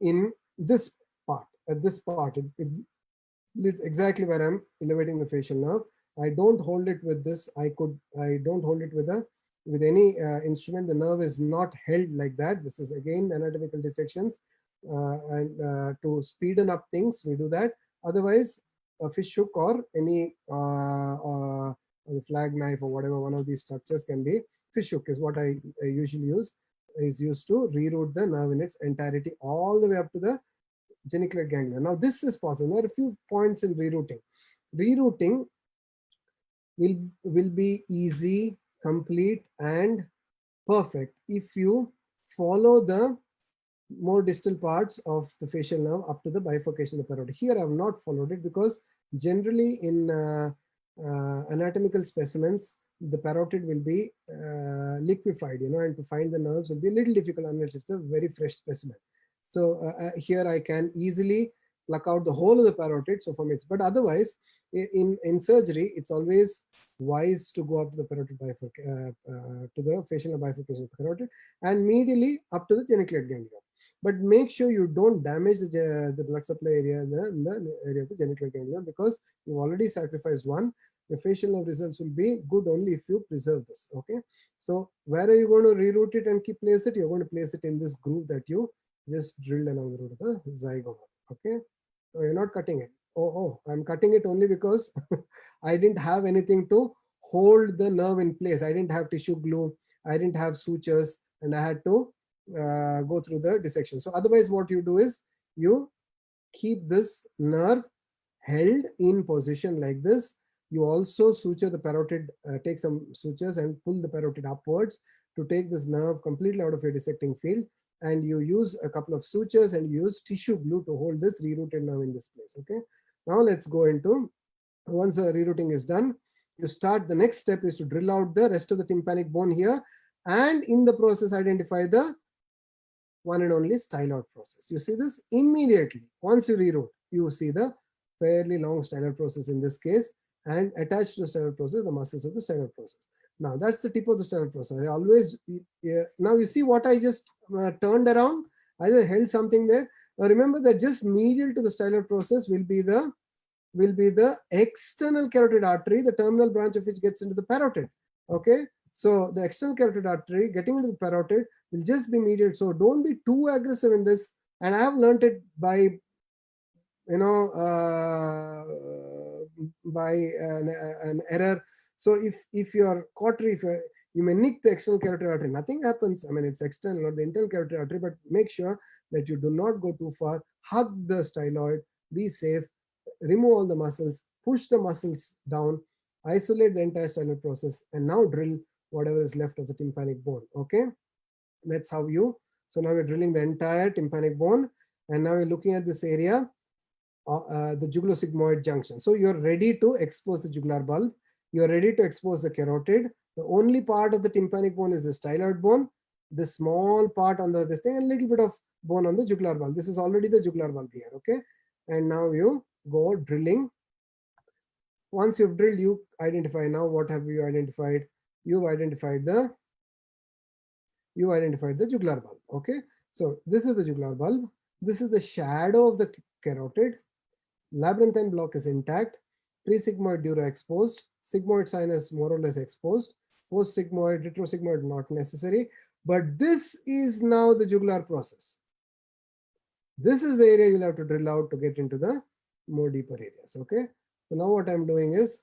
[SPEAKER 2] in this part. At this part, it bleeds exactly where I'm elevating the facial nerve. I don't hold it with this. I don't hold it with any instrument. The nerve is not held like that. This is again anatomical dissections. And to speeden up things, we do that. Otherwise, a fish hook or any the flag knife or whatever one of these structures can be. Fish hook is what I usually use, is used to reroute the nerve in its entirety all the way up to the geniculate ganglia. Now this is possible. There are a few points in rerouting. Rerouting will be easy, complete, and perfect if you follow the more distal parts of the facial nerve up to the bifurcation of the parotid. Here I have not followed it because generally in anatomical specimens, the parotid will be liquefied, and to find the nerves will be a little difficult unless it's a very fresh specimen. So here I can easily pluck out the whole of the parotid. So from it, but otherwise in surgery, it's always wise to go up to the parotid to the facial bifurcation of the parotid and medially up to the geniculate ganglia. But make sure you don't damage the blood supply area in the area of the geniculate ganglia, because you've already sacrificed one. The facial nerve results will be good only if you preserve this. Okay, so where are you going to reroute it and place it? You're going to place it in this groove that you just drilled along the root of the zygoma. Okay, so you're not cutting it. Oh, I'm cutting it only because I didn't have anything to hold the nerve in place. I didn't have tissue glue, I didn't have sutures, and I had to go through the dissection. So otherwise what you do is you keep this nerve held in position like this. You also suture the parotid, take some sutures and pull the parotid upwards to take this nerve completely out of your dissecting field. And you use a couple of sutures and use tissue glue to hold this rerouted nerve in this place. Okay, now let's go into, once the rerouting is done, you start, the next step is to drill out the rest of the tympanic bone here, and in the process identify the one and only styloid process. You see this immediately. Once you reroute, you see the fairly long styloid process in this case, and attached to the styloid process, the muscles of the styloid process. Now that's the tip of the styloid process. I always, now you see what I just turned around. I just held something there. Now remember that just medial to the styloid process will be the external carotid artery, the terminal branch of which gets into the parotid. Okay, so the external carotid artery getting into the parotid will just be medial. So don't be too aggressive in this. And I have learned it by, by an error. So if you are cautery, you may nick the external carotid artery, nothing happens. I mean, it's external, not the internal carotid artery, but make sure that you do not go too far. Hug the styloid, be safe, remove all the muscles, push the muscles down, isolate the entire styloid process, and now drill whatever is left of the tympanic bone. Okay, that's how you, so now we're drilling the entire tympanic bone, and now we're looking at this area, the jugulosigmoid junction. So you're ready to expose the jugular bulb, you're ready to expose the carotid. The only part of the tympanic bone is the styloid bone, the small part on this thing, and a little bit of bone on the jugular bulb. This is already the jugular bulb here. Okay, and now you go drilling. Once you've drilled, you identify, now what have you identified? You've identified the jugular bulb. Okay, so this is the jugular bulb, this is the shadow of the carotid, labyrinthine block is intact, pre-sigmoid dura exposed, sigmoid sinus more or less exposed, post-sigmoid, retrosigmoid not necessary, but this is now the jugular process. This is the area you'll have to drill out to get into the more deeper areas. Okay, so now what I'm doing is,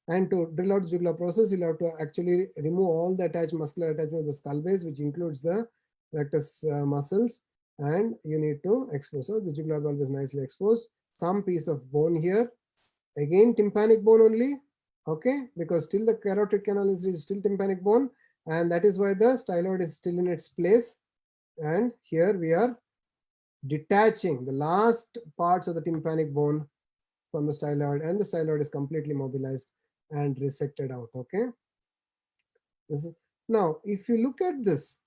[SPEAKER 2] and to drill out the jugular process, you'll have to actually remove all the attached muscular attachment of the skull base, which includes the rectus muscles, and you need to expose. So the jugular bulb is nicely exposed. Some piece of bone here, again tympanic bone only. Okay, because still the carotid canal is still tympanic bone, and that is why the styloid is still in its place. And here we are detaching the last parts of the tympanic bone from the styloid, and the styloid is completely mobilized and resected out. Okay, this is, now if you look at this,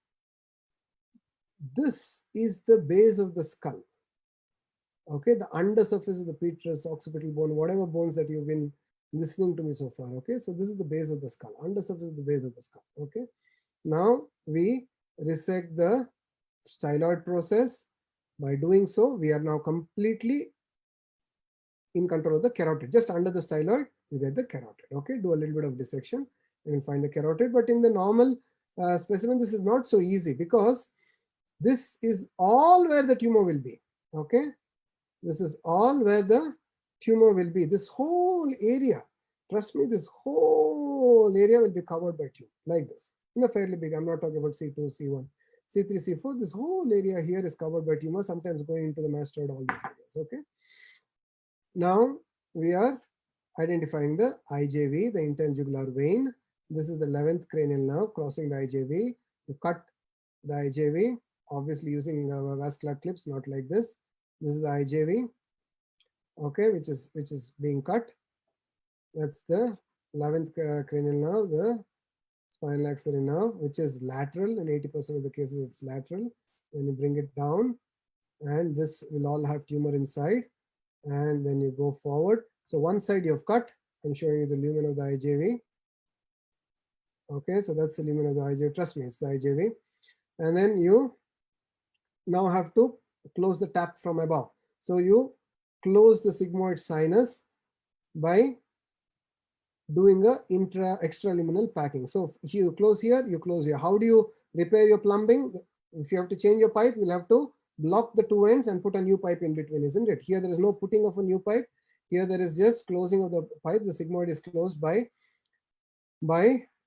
[SPEAKER 2] this is the base of the skull. Okay, the undersurface of the petrous, occipital bone, whatever bones that you've been listening to me so far. Okay, so this is the base of the skull, undersurface of the base of the skull. Okay, now we resect the styloid process. By doing so, we are now completely in control of the carotid. Just under the styloid, you get the carotid. Okay, do a little bit of dissection and you'll find the carotid. But in the normal specimen, this is not so easy because this is all where the tumor will be. Okay, this is all where the tumor will be. This whole area, trust me, this whole area will be covered by tumor like this. In a fairly big, I'm not talking about C2, C1, C3, C4. This whole area here is covered by tumor, sometimes going into the mastoid, all these areas. Okay. Now we are identifying the IJV, the interjugular vein. This is the 11th cranial nerve crossing the IJV. You cut the IJV, obviously using vascular clips, not like this. This is the IJV, okay, which is being cut. That's the 11th cranial nerve, the spinal axillary nerve, which is lateral. In 80% of the cases, it's lateral. Then you bring it down, and this will all have tumor inside. And then you go forward. So one side you have cut. I'm showing you the lumen of the IJV. Okay, so that's the lumen of the IJV. Trust me, it's the IJV. And then you now have to close the tap from above. So you close the sigmoid sinus by doing a extraluminal packing. So if you close here, you close here. How do you repair your plumbing? If you have to change your pipe, you'll have to block the two ends and put a new pipe in between, isn't it? Here there is no putting of a new pipe. Here there is just closing of the pipe. The sigmoid is closed by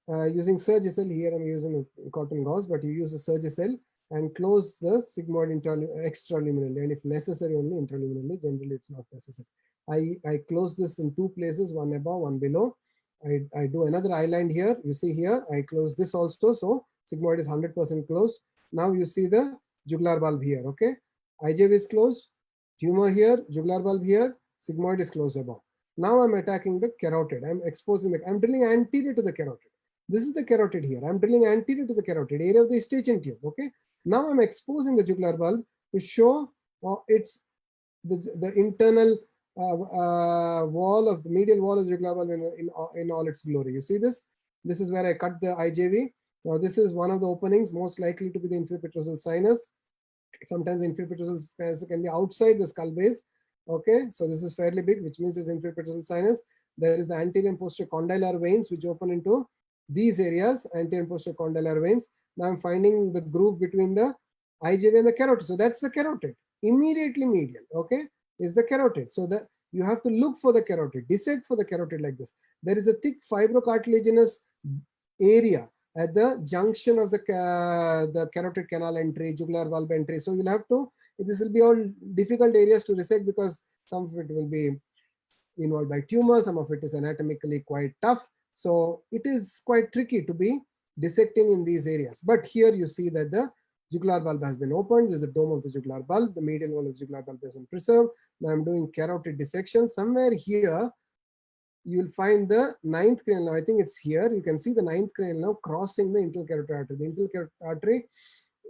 [SPEAKER 2] using Surgicel. Here I'm using a cotton gauze, but you use a Surgicel and close the sigmoid extraluminally, and if necessary only intraluminally. Generally it's not necessary. I close this in two places, one above, one below. I do another eye line here. You see here, I close this also. So sigmoid is 100% closed. Now you see the jugular bulb here, okay? IJV is closed, tumor here, jugular bulb here, sigmoid is closed above. Now I'm attacking the carotid. I'm exposing I'm drilling anterior to the carotid. This is the carotid here. I'm drilling anterior to the carotid, area of the Eustachian tube, okay? Now I'm exposing the jugular bulb to show it's the internal wall of the medial wall of the jugular bulb in all its glory. You see this? This is where I cut the IJV. Now this is one of the openings, most likely to be the inferior petrosal sinus. Sometimes inferior petrosal sinus can be outside the skull base. Okay, so this is fairly big, which means it's inferior petrosal sinus. There is the anterior and posterior condylar veins, which open into these areas, anterior and posterior condylar veins. Now I'm finding the groove between the IJV and the carotid. So that's the carotid. Immediately medial, okay, is the carotid. So that you have to look for the carotid, dissect for the carotid like this. There is a thick fibrocartilaginous area at the junction of the carotid canal entry, jugular bulb entry. So you'll have to, this will be all difficult areas to resect because some of it will be involved by tumor, some of it is anatomically quite tough. So it is quite tricky to be dissecting in these areas. But here you see that the jugular bulb has been opened. This is the dome of the jugular bulb. The medial wall of the jugular bulb has been preserved. Now I'm doing carotid dissection. Somewhere here, you will find the 9th cranial nerve. I think it's here. You can see the 9th cranial nerve crossing the internal carotid artery. The internal carotid artery,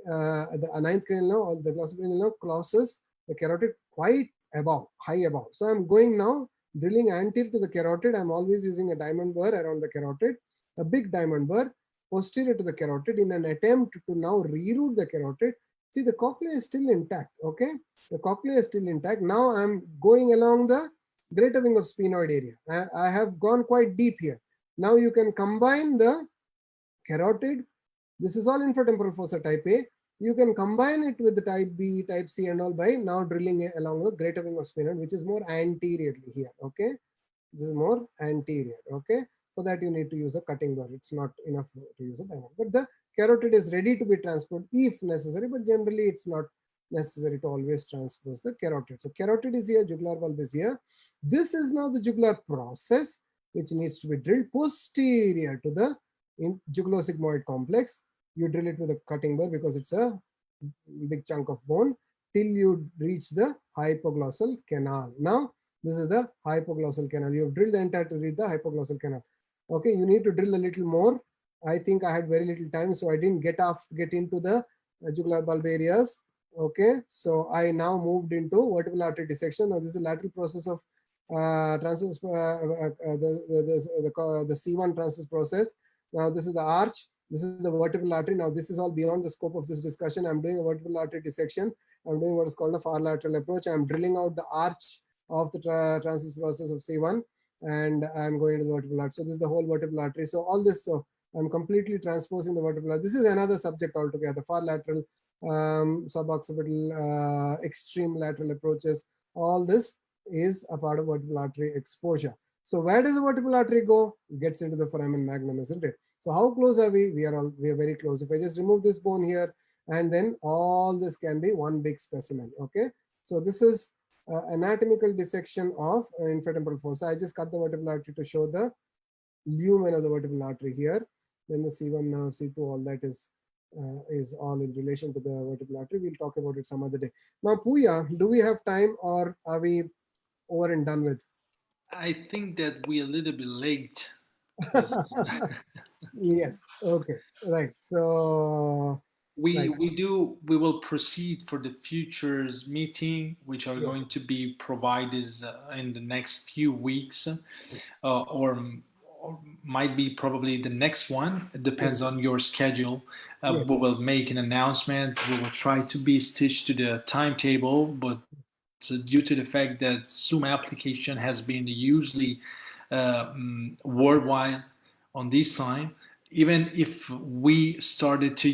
[SPEAKER 2] the 9th cranial nerve, or the glossopharyngeal nerve crosses the carotid quite above, high above. So I'm going now, drilling anterior to the carotid. I'm always using a diamond burr around the carotid, a big diamond burr, posterior to the carotid in an attempt to now reroute the carotid. See, the cochlea is still intact, okay? The cochlea is still intact. Now I'm going along the greater wing of sphenoid area. I have gone quite deep here. Now you can combine the carotid. This is all infratemporal fossa type A. You can combine it with the type B, type C and all by now drilling along the greater wing of sphenoid, which is more anteriorly here, okay? This is more anterior, okay? For that you need to use a cutting burr. It's not enough to use a diamond. But the carotid is ready to be transported if necessary, but generally it's not necessary to always transpose the carotid. So carotid is here, jugular bulb is here. This is now the jugular process, which needs to be drilled posterior to the jugulosigmoid complex. You drill it with a cutting burr because it's a big chunk of bone till you reach the hypoglossal canal. Now, this is the hypoglossal canal. You have drilled the entire to reach the hypoglossal canal. Okay, you need to drill a little more. I think I had very little time, so I didn't get into the jugular bulb areas. Okay, so I now moved into vertebral artery dissection. Now this is the lateral process of the C1 transverse process. Now this is the arch. This is the vertebral artery. Now this is all beyond the scope of this discussion. I'm doing a vertebral artery dissection. I'm doing what is called a far lateral approach. I'm drilling out the arch of the transverse process of C1. and I'm going to the vertebral artery. So this is the whole vertebral artery. So all this, so I'm completely transposing the vertebral artery. This is another subject altogether, far lateral, suboccipital, extreme lateral approaches. All this is a part of vertebral artery exposure. So where does the vertebral artery go? It gets into the foramen magnum, isn't it? So how close are we? We are very close. If I just remove this bone here, and then all this can be one big specimen. Okay, so this is anatomical dissection of infratemporal fossa. I just cut the vertebral artery to show the lumen of the vertebral artery here. Then the C1 nerve, C2, all that is all in relation to the vertebral artery. We'll talk about it some other day. Now, Pooya, do we have time, or are we over and done with?
[SPEAKER 1] I think that we're a little bit late.
[SPEAKER 2] Yes. Okay. Right. So
[SPEAKER 1] we will proceed for the futures meeting, which are
[SPEAKER 2] Yeah.
[SPEAKER 1] going to be provided in the next few weeks, or might be probably the next one. It depends on your schedule.
[SPEAKER 2] Yes.
[SPEAKER 1] We will make an announcement. We will try to be stitched to the timetable, but due to the fact that Zoom application has been usually worldwide on this time, even if we started to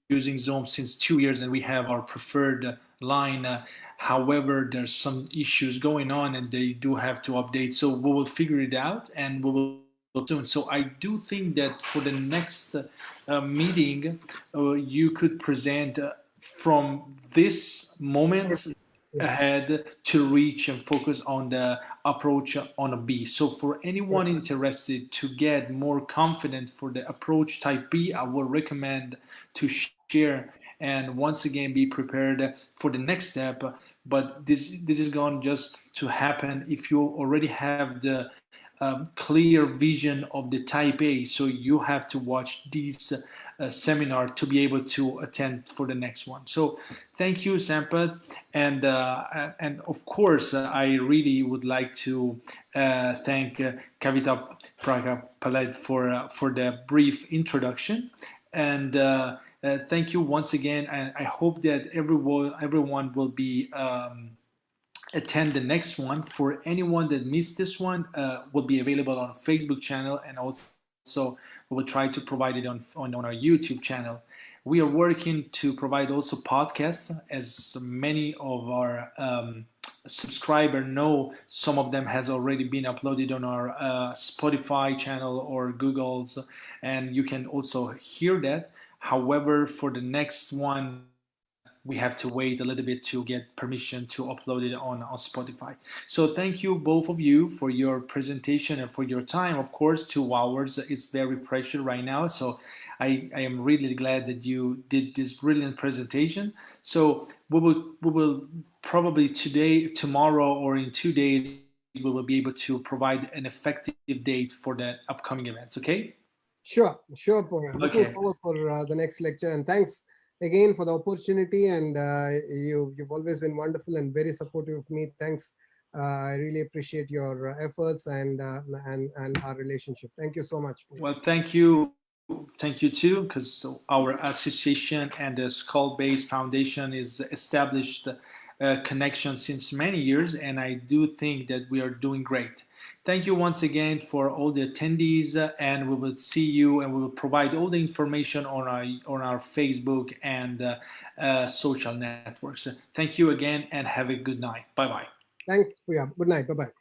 [SPEAKER 1] using Zoom since 2 years and we have our preferred line, however, there's some issues going on and they do have to update. So we will figure it out and we will soon. So I do think that for the next meeting, you could present from this moment ahead to reach and focus on the approach on a B. So for anyone interested to get more confident for the approach type B, I will recommend to share and once again be prepared for the next step. But this is going just to happen if you already have the clear vision of the type A. So you have to watch these seminar to be able to attend for the next one. So thank you, Sampath, and of course I really would like to thank Kavita Prakapalet for the brief introduction, and thank you once again. And I hope that everyone will be attend the next one. For anyone that missed this one, will be available on a Facebook channel, and also we will try to provide it on our YouTube channel. We are working to provide also podcasts, as many of our subscribers know. Some of them has already been uploaded on our Spotify channel or Google's, and you can also hear that. However, for the next one, we have to wait a little bit to get permission to upload it on Spotify. So thank you, both of you, for your presentation and for your time. Of course, 2 hours is very precious right now. So I am really glad that you did this brilliant presentation. So we will probably today, tomorrow, or in 2 days, we will be able to provide an effective date for the upcoming events. Okay?
[SPEAKER 2] Sure, Pooya. Looking forward for the next lecture, and thanks again for the opportunity, and you've always been wonderful and very supportive of me. Thanks. I really appreciate your efforts and our relationship. Thank you so much.
[SPEAKER 1] Well, thank you too, because our association and the Skull Base Foundation is established connection since many years, and I do think that we are doing great. Thank you once again for all the attendees, and we will see you, and we will provide all the information on our Facebook and social networks. Thank you again, and have a good night. Bye bye.
[SPEAKER 2] Thanks, Pooya. Good night. Bye bye.